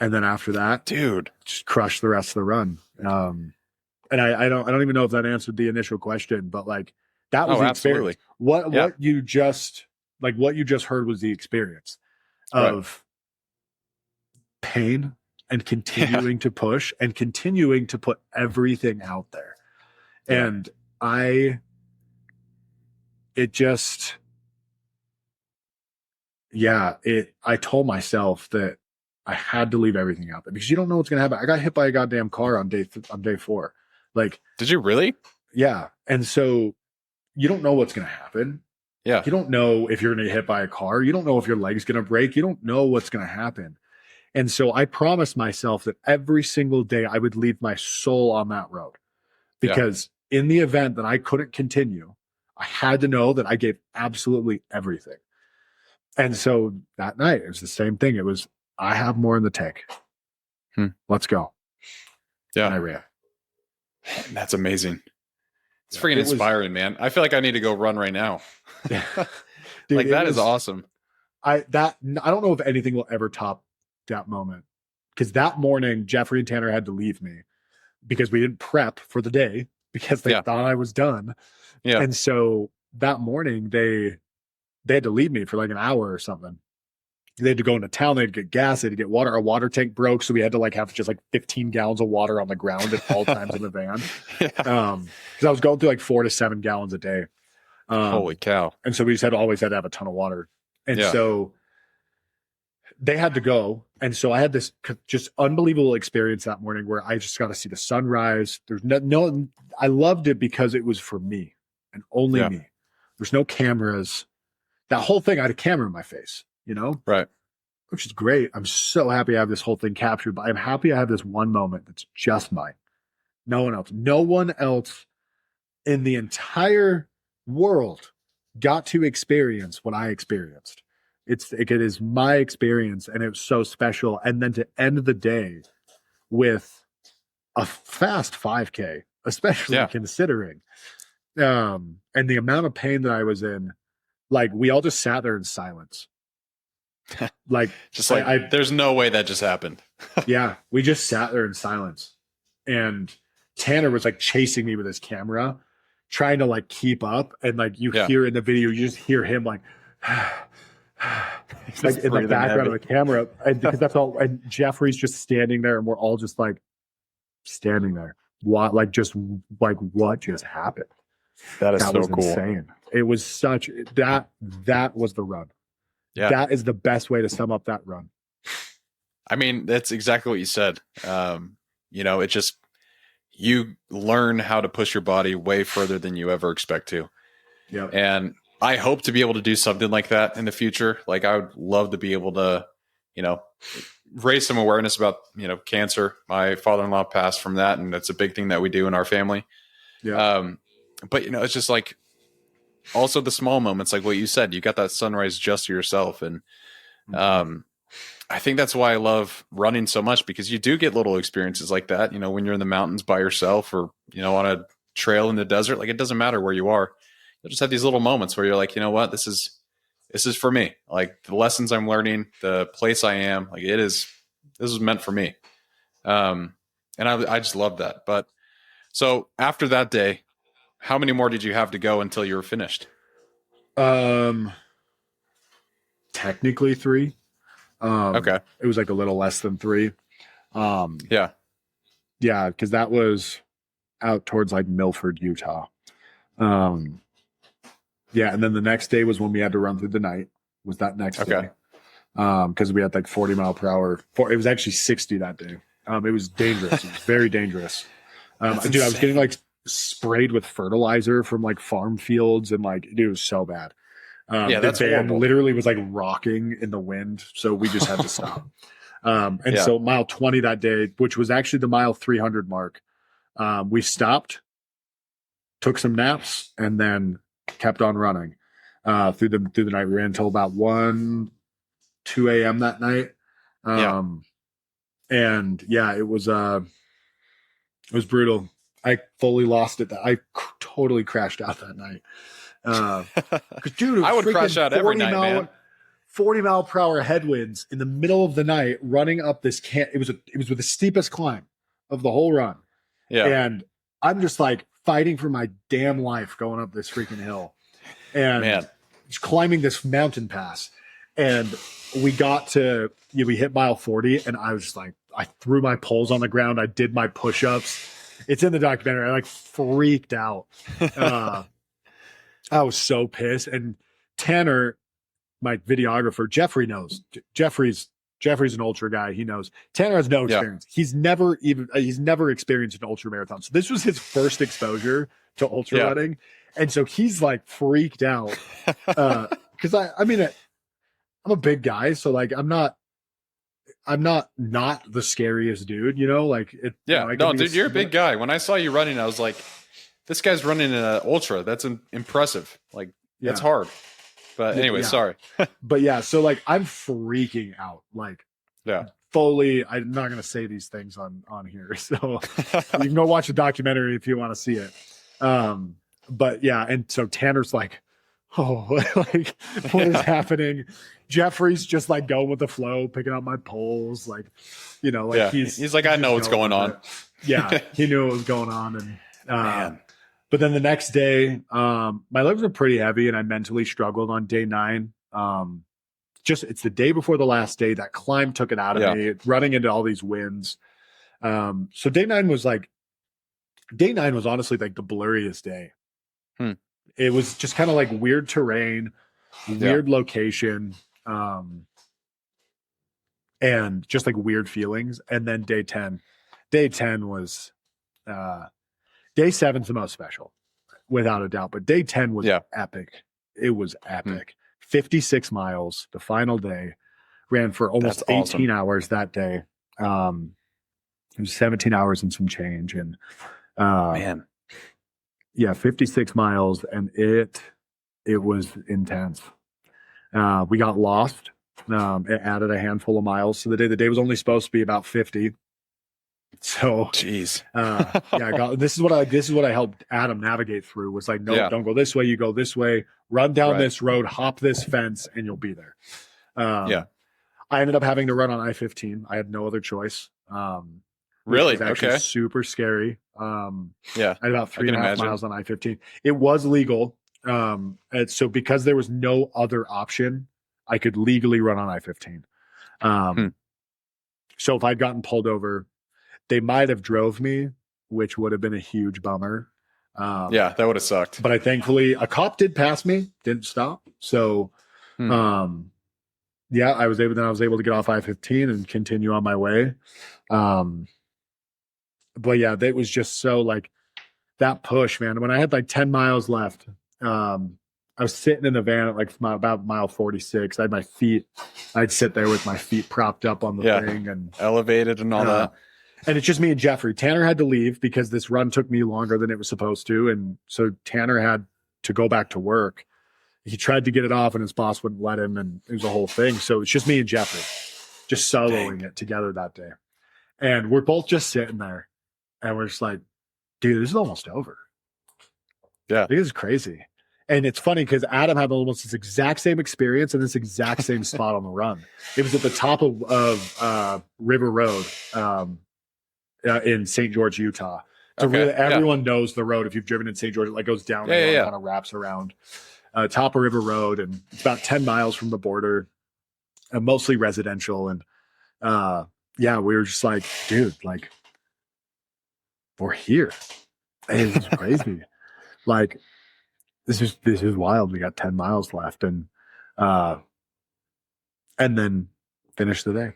And then after that, dude, just crushed the rest of the run. And I don't even know if that answered the initial question, but like that was the experience. What you just heard was the experience of pain and continuing to push and continuing to put everything out there. Yeah. And I told myself that I had to leave everything out there because you don't know what's going to happen. I got hit by a goddamn car on day 4. Like, did you really? Yeah. And so you don't know what's going to happen. Yeah. You don't know if you're going to get hit by a car. You don't know if your leg's going to break. You don't know what's going to happen. And so I promised myself that every single day I would leave my soul on that road because in the event that I couldn't continue, I had to know that I gave absolutely everything. And so that night, it was the same thing. It was, I have more in the tank. Let's go. Yeah. And I ran. That's amazing. It's freaking inspiring, man. I feel like I need to go run right now. Dude, like that is awesome. I don't know if anything will ever top that moment. Because that morning, Jeffrey and Tanner had to leave me because we didn't prep for the day because they thought I was done. Yeah. And so that morning they had to leave me for like an hour or something. They had to go into town. They had to get gas. They had to get water. Our water tank broke. So we had to like have just like 15 gallons of water on the ground at all times in the van. Cause I was going through like 4 to 7 gallons a day. Holy cow. And so we just always had to have a ton of water. And so they had to go. And so I had this just unbelievable experience that morning where I just got to see the sunrise. There's no, I loved it because it was for me and only me. There's no cameras. That whole thing, I had a camera in my face. You know? Right. Which is great. I'm so happy I have this whole thing captured, but I'm happy I have this one moment that's just mine. No one else. No one else in the entire world got to experience what I experienced. It is my experience, and it was so special. And then to end the day with a fast 5K, especially considering and the amount of pain that I was in, like we all just sat there in silence. Like just like there's no way that just happened. Yeah, we just sat there in silence, and Tanner was like chasing me with his camera, trying to like keep up, and like you hear in the video, you just hear him like like in the background of the camera, and because that's all. And Jeffrey's just standing there, and we're all just like standing there. What what just happened? That is so cool. Insane. It was such that was the run. Yeah. That is the best way to sum up that run. I mean, that's exactly what you said. You know, it's just, you learn how to push your body way further than you ever expect to. Yeah. And I hope to be able to do something like that in the future. Like I would love to be able to, you know, raise some awareness about, you know, cancer. My father-in-law passed from that, and that's a big thing that we do in our family. Yeah. but it's just like also the small moments, like what you said, you got that sunrise just to yourself. And I think that's why I love running so much, because you do get little experiences like that, when you're in the mountains by yourself, or, on a trail in the desert. Like, it doesn't matter where you are. You'll just have these little moments where you're like, you know what, this is for me. Like, the lessons I'm learning, the place I am, like, this is meant for me. And I just love that. But so after that day, how many more did you have to go until you were finished? Technically 3. Okay. It was like a little less than 3. Yeah, because that was out towards like Milford, Utah. And then the next day was when we had to run through the night. Was that next day? Because we had like 40 mile per hour. It was actually 60 that day. It was dangerous. It was very dangerous. Dude, I was getting like sprayed with fertilizer from like farm fields, and like, dude, it was so bad. That's the van horrible. literally was like rocking in the wind, so we just had to stop. So mile 20 that day, which was actually the mile 300 mark, we stopped, took some naps, and then kept on running through the night. We ran until about 2 a.m. that night. And it was brutal. I fully lost it. I totally crashed out that night. Dude, I would crash out every night, man. 40 mile per hour headwinds in the middle of the night, running up this it was with the steepest climb of the whole run. Yeah. And I'm just like fighting for my damn life going up this freaking hill, and just climbing this mountain pass. And we got to, we hit mile 40, and I was just like, I threw my poles on the ground. I did my push-ups. It's in the documentary. I like freaked out. I was so pissed. And Tanner, my videographer, Jeffrey knows. Jeffrey's an ultra guy. He knows. Tanner has no experience. He's never experienced an ultra marathon. So this was his first exposure to ultra running. And so he's like freaked out. Cause I'm a big guy. So like, I'm not the scariest dude, like it. Dude, you're a big guy. When I saw you running, I was like, this guy's running in an ultra. That's impressive. Like, that's hard. But anyway, sorry. But so like, I'm freaking out. Like, fully. I'm not going to say these things on here. So you can go watch the documentary if you want to see it. But and so Tanner's like, oh, like, what is happening? Jeffrey's just like going with the flow, picking up my poles, like, he's like, I know what's going on. He knew what was going on. And but then the next day, my legs were pretty heavy, and I mentally struggled on day 9. It's the day before the last day. That climb took it out of me, running into all these winds. So day 9 was honestly like the blurriest day. It was just kind of like weird terrain, weird location, and just like weird feelings. And then day 10 was, day 7's the most special, without a doubt. But day 10 was epic. It was epic. 56 miles, the final day. Ran for almost 18 hours that day. It was 17 hours and some change. And 56 miles, and it was intense. We got lost. It added a handful of miles to the day. The day was only supposed to be about 50. So, jeez. This is what I helped Adam navigate through. Was like, no, don't go this way. You go this way. Run down this road. Hop this fence, and you'll be there. I ended up having to run on I-15. I had no other choice. Really? It was actually super scary. I had about 3.5 miles on I-15. It was legal. And so because there was no other option, I could legally run on I-15. So if I'd gotten pulled over, they might have drove me, which would have been a huge bummer. That would have sucked. But thankfully a cop did pass me, didn't stop. So, I was able to get off I-15 and continue on my way. But that was just so like that push, man. When I had like 10 miles left, I was sitting in the van at like about mile 46. I had I'd sit there with my feet propped up on the thing and elevated and all that. And it's just me and Jeffrey. Tanner had to leave because this run took me longer than it was supposed to. And so Tanner had to go back to work. He tried to get it off and his boss wouldn't let him. And it was a whole thing. So it's just me and Jeffrey just soloing it together that day. And we're both just sitting there and we're just like, dude, this is almost over. Yeah. This is crazy. And it's funny because Adam had almost this exact same experience and this exact same spot on the run. It was at the top of River Road in St. George, Utah. So really, everyone knows the road. If you've driven in St. George, it like goes down and kind of wraps around. Top of River Road, and it's about 10 miles from the border, mostly residential. And we were just like, dude, like, we're here. It was crazy. Like, this is wild. We got 10 miles left, and then finish the day.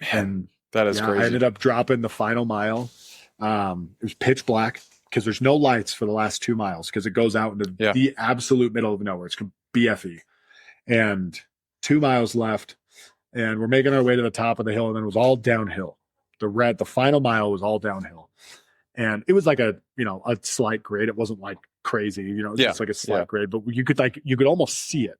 And that is crazy. I ended up dropping the final mile. It was pitch black because there's no lights for the last 2 miles because it goes out into the absolute middle of nowhere. It's BFE, and 2 miles left, and we're making our way to the top of the hill, and then it was all downhill. The final mile was all downhill, and it was like a slight grade. It wasn't like crazy, it was just like a slight grade, but you could almost see it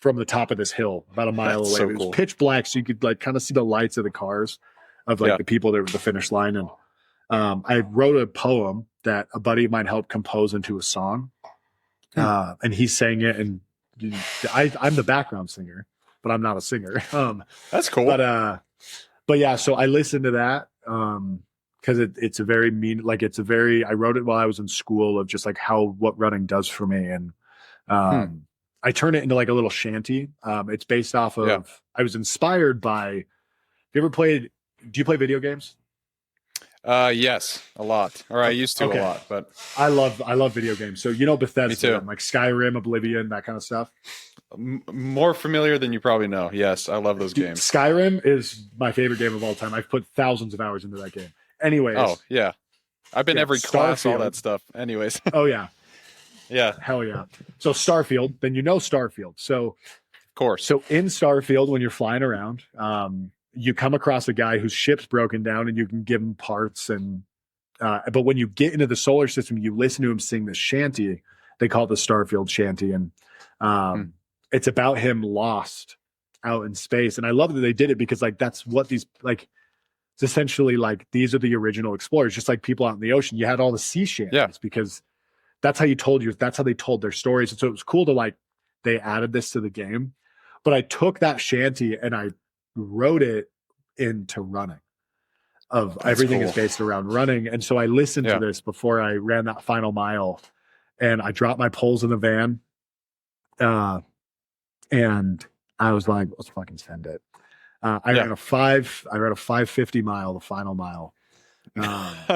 from the top of this hill about a mile away. So it was cool. Pitch black, so you could like kind of see the lights of the cars of like the people that were at the finish line. And I wrote a poem that a buddy of mine helped compose into a song, and he sang it. And I'm the background singer, but I'm not a singer. That's cool. But yeah, so I listened to that because it's a very I wrote it while I was in school of just like what running does for me. And I turned it into like a little shanty. It's based off of, I was inspired by, do you play video games? Yes, a lot. Or I used to a lot, but I love video games. So, Bethesda, like Skyrim, Oblivion, that kind of stuff. More familiar than you probably know. Yes, I love those games. Skyrim is my favorite game of all time. I've put thousands of hours into that game. Anyways. Oh, yeah. I've been every class, all that stuff. Anyways. Oh, yeah. Yeah. Hell yeah. So Starfield, then Starfield. So, of course. So in Starfield, when you're flying around, you come across a guy whose ship's broken down and you can give him parts. And but when you get into the solar system, you listen to him sing this shanty. They call it the Starfield shanty. And it's about him lost out in space. And I love that they did it because like that's what these like it's essentially like these are the original explorers, just like people out in the ocean. You had all the sea shanties because that's how they told their stories. And so it was cool to like they added this to the game. But I took that shanty and I wrote it into running. Everything is based around running. And so I listened to this before I ran that final mile, and I dropped my poles in the van. And I was like, let's fucking send it. I ran a 550 mile, the final mile.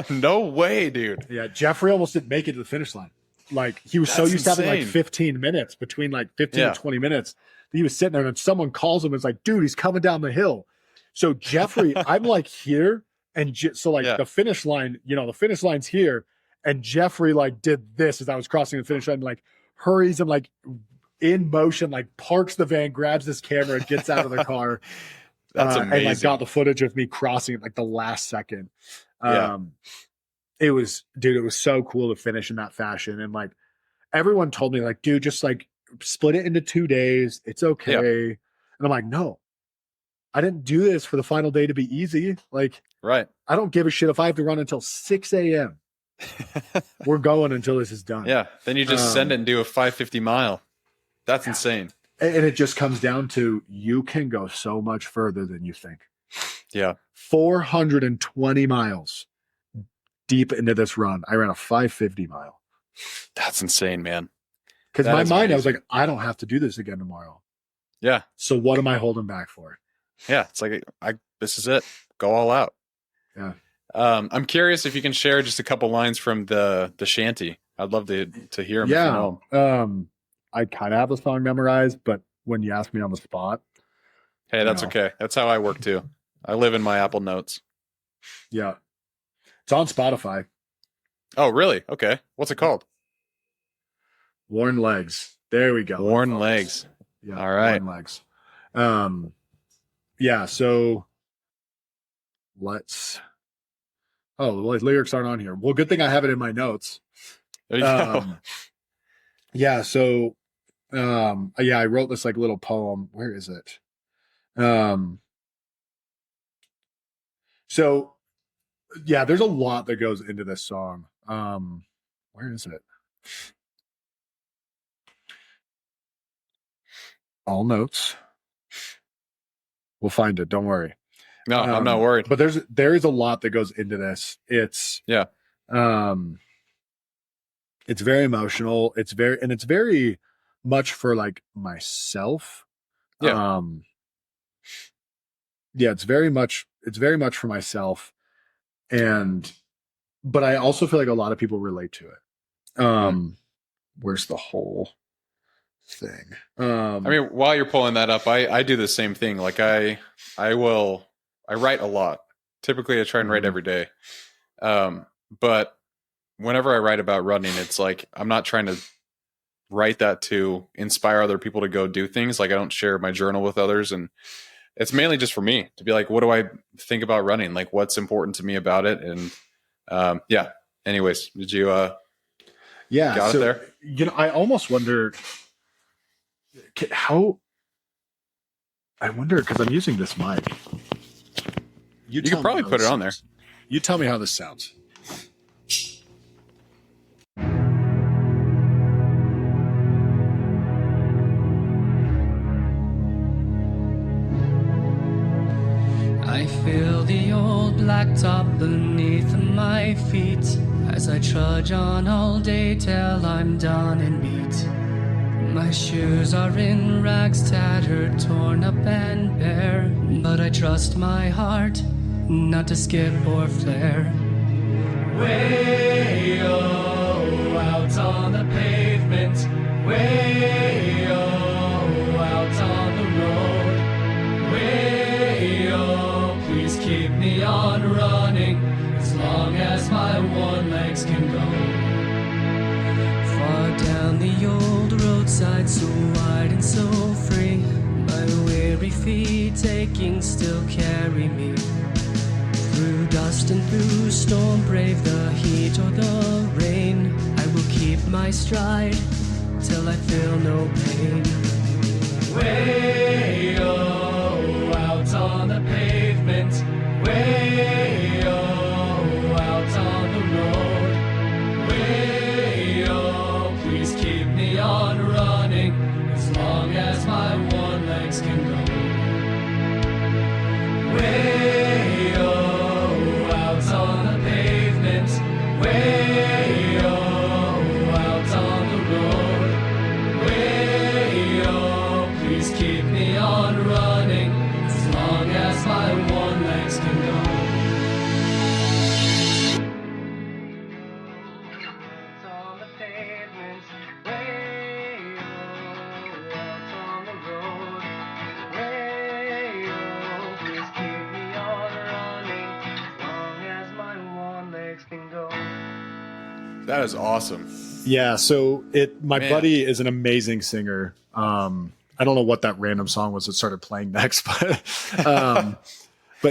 No way, dude. Yeah. Jeffrey almost didn't make it to the finish line. Like he was so used to having like 15 minutes between like 15 and 20 minutes. He was sitting there and someone calls him and is like, dude, he's coming down the hill. So Jeffrey, I'm like here. And the finish line, the finish line's here. And Jeffrey like did this as I was crossing the finish line, like hurries and like in motion, like parks the van, grabs this camera and gets out of the car. That's amazing. And like got the footage of me crossing it like the last second. It was so cool to finish in that fashion. And like everyone told me like, dude, just like split it into 2 days. It's okay. And I'm like, no, I didn't do this for the final day to be easy. Like, right. I don't give a shit if I have to run until 6 a.m. We're going until this is done. Yeah. Then you just send it and do a 550 mile. That's insane. And it just comes down to you can go so much further than you think. Yeah. 420 miles deep into this run. I ran a 550 mile. That's insane, man. Because in my mind, I was like, I don't have to do this again tomorrow. Yeah. So what am I holding back for? Yeah. It's like, this is it. Go all out. Yeah. I'm curious if you can share just a couple lines from the shanty. I'd love to hear them. Yeah. I kind of have the song memorized, but when you ask me on the spot. Hey, that's okay. That's how I work too. I live in my Apple Notes. Yeah. It's on Spotify. Oh, really? Okay. What's it called? Worn Legs. There we go. Worn Legs. Yeah. All right. Worn Legs. Yeah. So let's Oh, the lyrics aren't on here. Well, good thing I have it in my notes. There you go. Yeah. So, I wrote this like little poem. Where is it? So yeah, there's a lot that goes into this song. Where is it? All notes. We'll find it. Don't worry. No, I'm not worried. But there is a lot that goes into this. It's it's very emotional. It's very much for like myself. Yeah. It's very much for myself. But I also feel like a lot of people relate to it. Where's the whole thing? I mean, while you're pulling that up, I do the same thing. Like I write a lot. Typically I try and write every day. But whenever I write about running, it's like, I'm not trying to write that to inspire other people to go do things. Like I don't share my journal with others, and it's mainly just for me to be like, what do I think about running? Like what's important to me about it? And anyways, did you got it there? You know, I almost wonder how, because I'm using this mic. You could probably put it on there. You tell me how this sounds. I feel the old blacktop beneath my feet as I trudge on all day till I'm done and beat. My shoes are in rags, tattered, torn up and bare, but I trust my heart not to skip or flare. Way out on the pavement, way out on the road, way please keep me on running as long as my one legs can go. Far down the old roadside, so wide and so free, my weary feet aching still carry me. Through dust and through storm, brave the heat or the rain, I will keep my stride till I feel no pain. Way out on the pavement, way out on the road, way please keep me on running as long as my one legs can go. Way out on the pavement, way out on the road, way please keep me on running as long as my one legs can go. On the pavement, way out on the road, way please keep me on running as long as my one legs can go. That is awesome. Yeah, so my buddy is an amazing singer. I don't know what that random song was that started playing next, but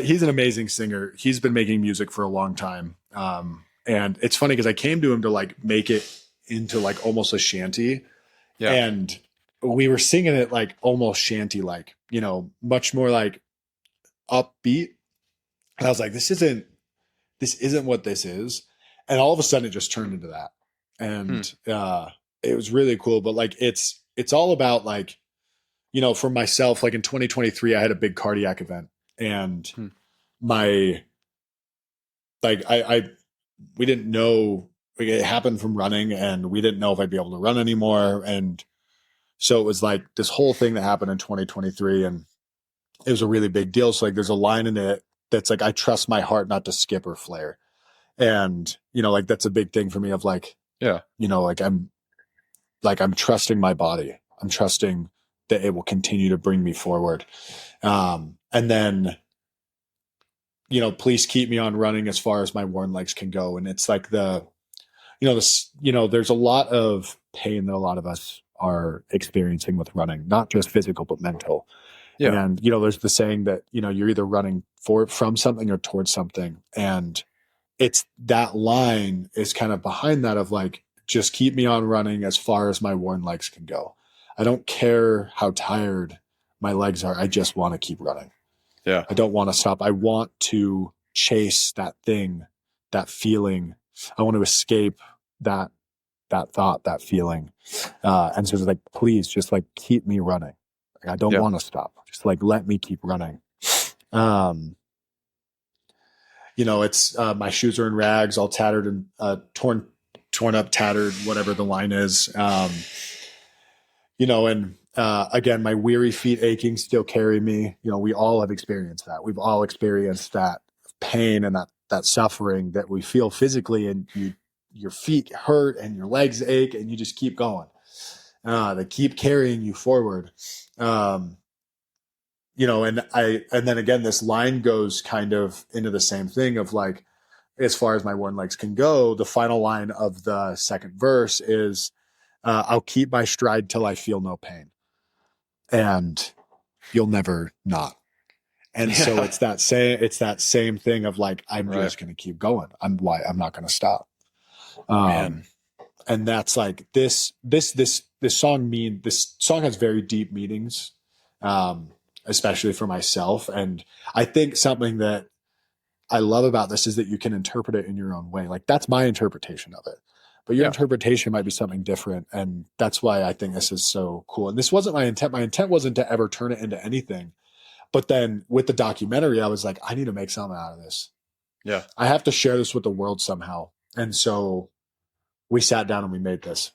he's an amazing singer. He's been making music for a long time. And it's funny because I came to him to like make it into like almost a shanty. Yeah. And we were singing it like almost shanty, like, you know, much more like upbeat. And I was like, this isn't what this is. And all of a sudden it just turned into that. And it was really cool. But like it's all about like, you know, for myself, like in 2023, I had a big cardiac event, and we didn't know, like, it happened from running, and we didn't know if I'd be able to run anymore. And so it was like this whole thing that happened in 2023, and it was a really big deal. So like, there's a line in it that's like, I trust my heart not to skip or flare. And, you know, like that's a big thing for me of like, yeah, you know, like I'm trusting my body. I'm trusting that it will continue to bring me forward. And then, you know, please keep me on running as far as my worn legs can go. And it's like there's a lot of pain that a lot of us are experiencing with running, not just physical, but mental. Yeah. And, you know, there's the saying that, you know, you're either running from something or towards something. And it's that line is kind of behind that of like, just keep me on running as far as my worn legs can go. I don't care how tired my legs are. I just want to keep running. Yeah. I don't want to stop. I want to chase that thing, that feeling. I want to escape that thought, that feeling. And so it's like, please just like keep me running. Like, I don't want to stop. Just like, let me keep running. You know, it's, my shoes are in rags, all tattered and, torn up, tattered, whatever the line is. You know, and, again, my weary feet aching still carry me. You know, we all have experienced that. We've all experienced that pain and that suffering that we feel physically, and your feet hurt and your legs ache and you just keep going. They keep carrying you forward. You know, and then again, this line goes kind of into the same thing of like, as far as my worn legs can go, the final line of the second verse is, I'll keep my stride till I feel no pain. And you'll never not. And so it's that same thing of like, I'm just going to keep going. I'm not going to stop. And that's like this song has very deep meanings, especially for myself. And I think something that I love about this is that you can interpret it in your own way. Like, that's my interpretation of it, but your interpretation might be something different. And that's why I think this is so cool. And this wasn't my intent. My intent wasn't to ever turn it into anything. But then with the documentary, I was like, I need to make something out of this. Yeah. I have to share this with the world somehow. And so we sat down and we made this.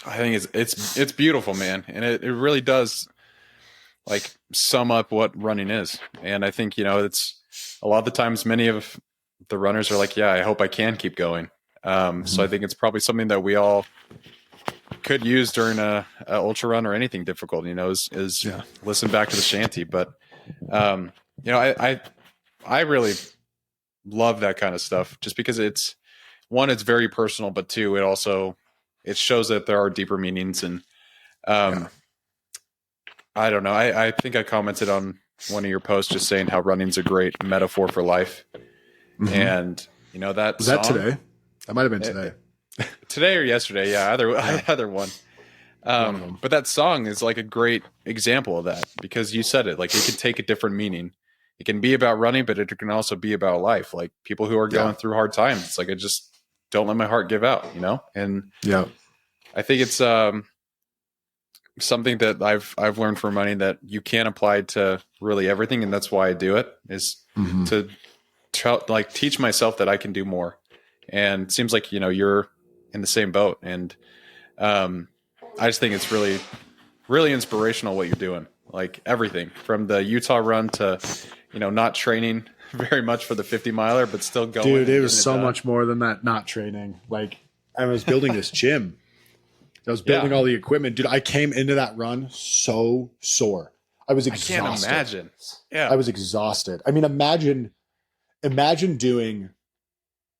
I think it's beautiful, man. And it really does like sum up what running is. And I think, you know, it's a lot of the times many of the runners are like, yeah, I hope I can keep going. So I think it's probably something that we all could use during a ultra run or anything difficult, you know, is listen back to the shanty. But, you know, I really love that kind of stuff just because it's very personal, but two, it shows that there are deeper meanings. And, I don't know. I think I commented on one of your posts just saying how running's a great metaphor for life. Mm-hmm. And you know, was that today? That might've been today. Today or yesterday. Yeah. Either one. But that song is like a great example of that because you said it, like it can take a different meaning. It can be about running, but it can also be about life. Like people who are going through hard times. It's like, I just don't let my heart give out, you know? And I think it's, something that I've learned from running that you can apply to really everything. And that's why I do it is to like teach myself that I can do more. And it seems like, you know, you're in the same boat. And, I just think it's really, really inspirational what you're doing. Like everything from the Utah run to, you know, not training very much for the 50 miler, but still going. Dude, it was so much more than that. Not training. Like I was building this gym. I was building all the equipment. Dude, I came into that run so sore. I was exhausted. I can't imagine. Yeah. I was exhausted. I mean, imagine doing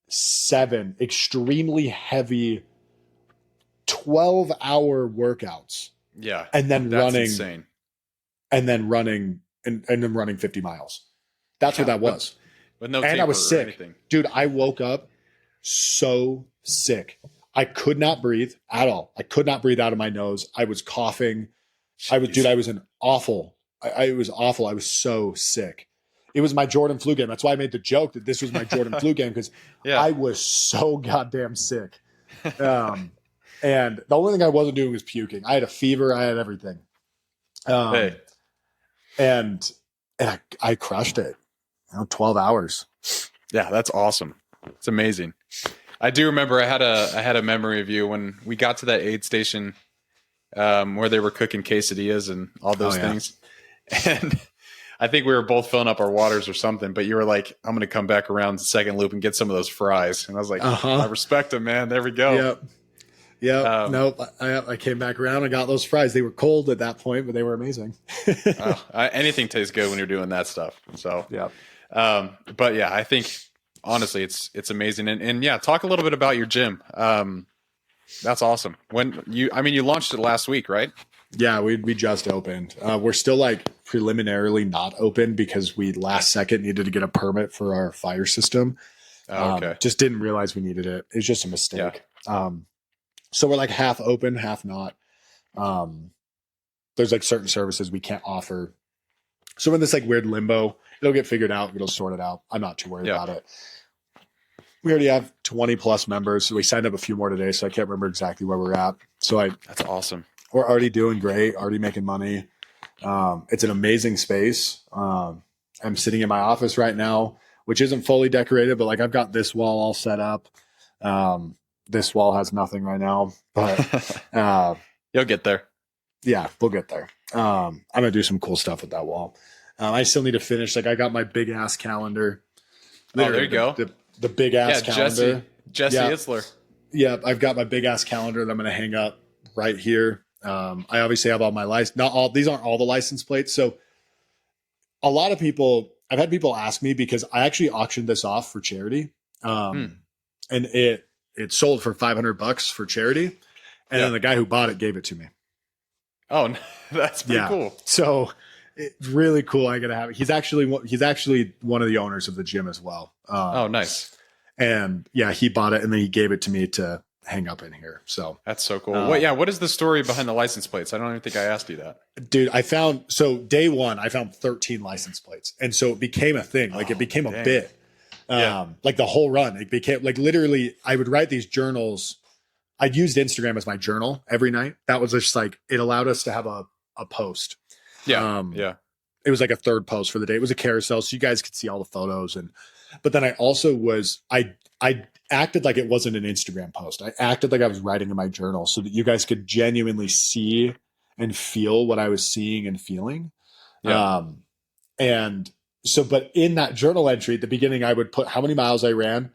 7 extremely heavy 12-hour workouts. Yeah. And then running insane. And then running 50 miles. That's what that was. With no and I was sick. Anything. Dude, I woke up so sick. I could not breathe at all. I could not breathe out of my nose. I was coughing. I was an awful. It was awful. I was so sick. It was my Jordan flu game. That's why I made the joke that this was my Jordan flu game because I was so goddamn sick. And the only thing I wasn't doing was puking. I had a fever. I had everything. And I crushed it. 12 hours. Yeah, that's awesome. It's amazing. I do remember I had a memory of you when we got to that aid station where they were cooking quesadillas and all those things. And I think we were both filling up our waters or something, but you were like, I'm going to come back around the second loop and get some of those fries. And I was like, I respect them, man. There we go. Yep. Nope. I came back around and got those fries. They were cold at that point, but they were amazing. Anything tastes good when you're doing that stuff. So, but yeah, I think honestly, it's amazing. And yeah, talk a little bit about your gym. That's awesome. You launched it last week, right? Yeah, we just opened. We're still like preliminarily not open because we last second needed to get a permit for our fire system. Oh, okay. Just didn't realize we needed it. It's just a mistake. So we're like half open, half not. There's like certain services we can't offer. So we're in this like weird limbo. It'll get figured out. It'll sort it out. I'm not too worried about it. We already have 20 plus members. So we signed up a few more today. So I can't remember exactly where we're at. That's awesome. We're already doing great, already making money. It's an amazing space. I'm sitting in my office right now, which isn't fully decorated, but like I've got this wall all set up. This wall has nothing right now, but you'll get there. Yeah, we'll get there. I'm going to do some cool stuff with that wall. I still need to finish. Like I got my big ass calendar. There you go. The big ass calendar. Jesse Itzler. Yeah, I've got my big ass calendar that I'm going to hang up right here. I obviously have all my license. These aren't all the license plates. So a lot of people, I've had people ask me because I actually auctioned this off for charity. And it sold for $500 for charity. And then the guy who bought it gave it to me. Oh, that's pretty cool. So it's really cool. I got to have it. He's actually one of the owners of the gym as well. Oh, nice. And yeah, he bought it and then he gave it to me to hang up in here. So that's so cool. What is the story behind the license plates? I don't even think I asked you that. Dude, day one, I found 13 license plates. And so it became a thing. Like it became a bit. Like the whole run, it became like literally I would write these journals. I'd used Instagram as my journal every night. That was just like, it allowed us to have a post. It was like a third post for the day. It was a carousel. So you guys could see all the photos. But then I also I acted like it wasn't an Instagram post. I acted like I was writing in my journal so that you guys could genuinely see and feel what I was seeing and feeling. And so, but in that journal entry at the beginning, I would put how many miles I ran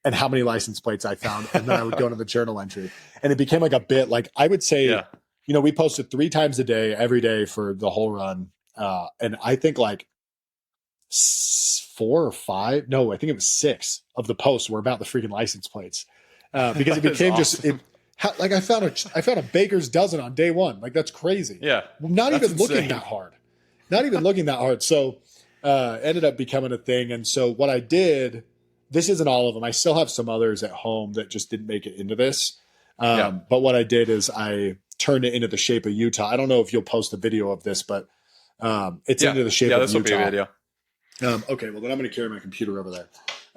and how many license plates I found. And then I would go into the journal entry and it became like a bit like I would say, we posted 3 times a day, every day for the whole run. And I think like 4 or 5, no, I think it was 6 of the posts were about the freaking license plates. Because it became awesome. I found a baker's dozen on day one. Like that's crazy. Yeah. Not even looking that hard. So, ended up becoming a thing. And so what I did, this isn't all of them. I still have some others at home that just didn't make it into this. But what I did is I turned it into the shape of Utah. I don't know if you'll post a video of this, but it's into the shape of Utah. Yeah, this will be a video. Okay, well then I'm going to carry my computer over there.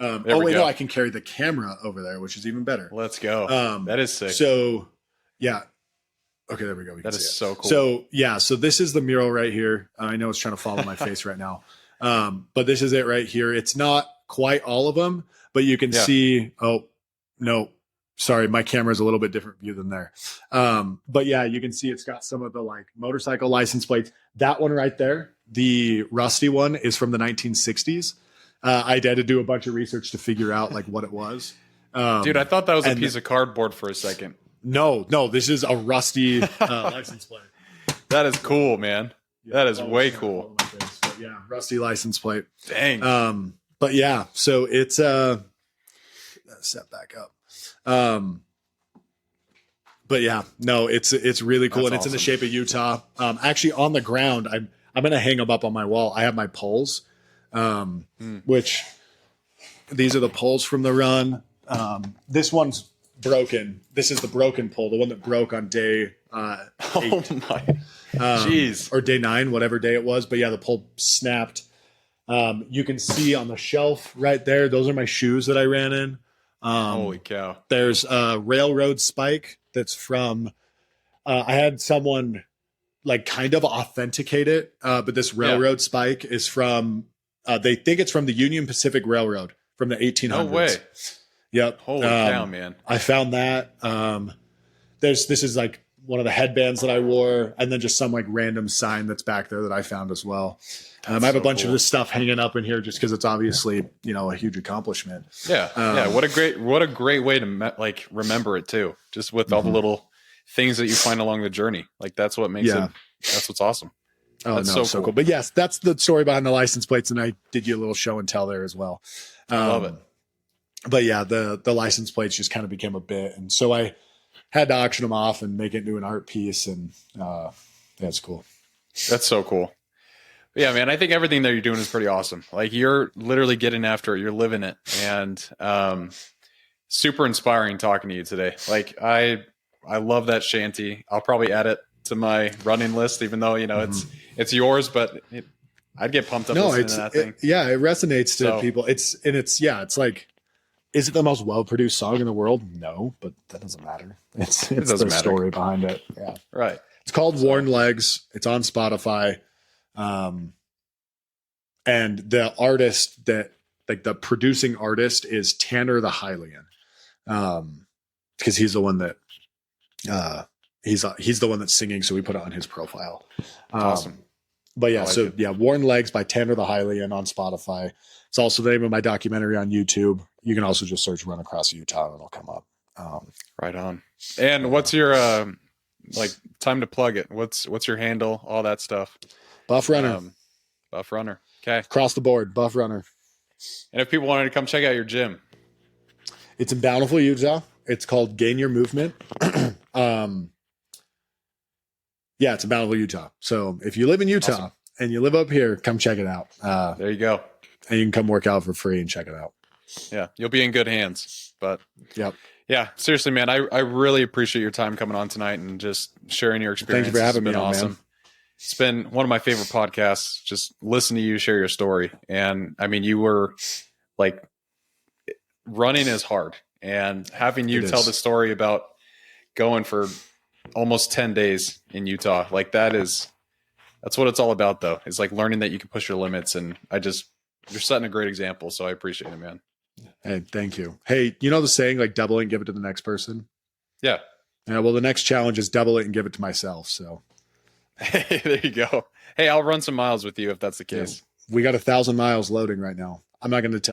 No, I can carry the camera over there, which is even better. Let's go. That is sick. So, yeah. Okay, there we go. That is so cool. So, yeah. So this is the mural right here. I know it's trying to follow my face right now. But this is it right here. It's not quite all of them, but you can see. Oh, no. Sorry, my camera is a little bit different view than there. But yeah, you can see it's got some of the like motorcycle license plates. That one right there, the rusty one, is from the 1960s. I had to do a bunch of research to figure out like what it was. Dude, I thought that was a piece of cardboard for a second. No, this is a rusty license plate. That is cool, man. That is way cool. Yeah, rusty license plate. Dang. But yeah, so it's set back up. But yeah, no, it's really cool. That's and it's awesome. In the shape of Utah. Actually on the ground, I'm going to hang them up on my wall. I have my poles, which these are the poles from the run. This one's broken. This is the broken pole, the one that broke on day 8. Oh my, jeez. Or day 9, whatever day it was. But yeah, the pole snapped. You can see on the shelf right there, those are my shoes that I ran in. Holy cow. There's a railroad spike that's from, I had someone like kind of authenticate it. But this railroad spike is from, they think it's from the Union Pacific Railroad from the 1800s. No way. Yep. Holy cow, man. I found that. This is like one of the headbands that I wore, and then just some like random sign that's back there that I found as well. I have a bunch of this stuff hanging up in here just because it's obviously, a huge accomplishment. Yeah. What a great way to remember it too. Just with all the little things that you find along the journey. Like that's what makes it. That's what's awesome. Oh, that's so cool. But yes, that's the story behind the license plates. And I did you a little show and tell there as well. I love it. But yeah, the license plates just kind of became a bit. And so I had to auction them off and make it into an art piece. And that's cool. That's so cool. Yeah, man, I think everything that you're doing is pretty awesome. Like you're literally getting after it. You're living it. And super inspiring talking to you today. Like I love that shanty. I'll probably add it to my running list, even though, it's yours, but I'd get pumped up listening to that thing. It resonates to people. It's like, is it the most well-produced song in the world? No, but that doesn't matter. It's the story behind it. Yeah. Right. It's called Worn Legs. It's on Spotify. And the artist the producing artist is Tanner the Hylian. Because he's the one that he's the one that's singing, so we put it on his profile. Awesome. But yeah, Worn Legs by Tanner the Hylian on Spotify. It's also the name of my documentary on YouTube. You can also just search Run Across Utah and it'll come up. Right on. And what's your time to plug it? What's your handle? All that stuff. Buff Runner. Buff Runner. Okay. Across the board, Buff Runner. And if people wanted to come check out your gym, it's in Bountiful, Utah. It's called Gain Your Movement. Yeah, it's in Bountiful, Utah. So if you live in Utah and you live up here, come check it out. There you go. And you can come work out for free and check it out. Yeah, you'll be in good hands. But yep. Yeah, seriously, man, I really appreciate your time coming on tonight and just sharing your experience. Thank you for having me on, awesome. Man. It's been one of my favorite podcasts. Just listen to you share your story. And I mean, you were like, running is hard, and having you tell the story about going for almost 10 days in Utah, like that's what it's all about though. It's like learning that you can push your limits. And you're setting a great example. So I appreciate it, man. Hey, thank you. Hey, you know the saying, like double it and give it to the next person? Yeah. Yeah. Well, the next challenge is double it and give it to myself. So hey, there you go. Hey, I'll run some miles with you if that's the case. Yeah. We got 1,000 miles loading right now. I'm not going to tell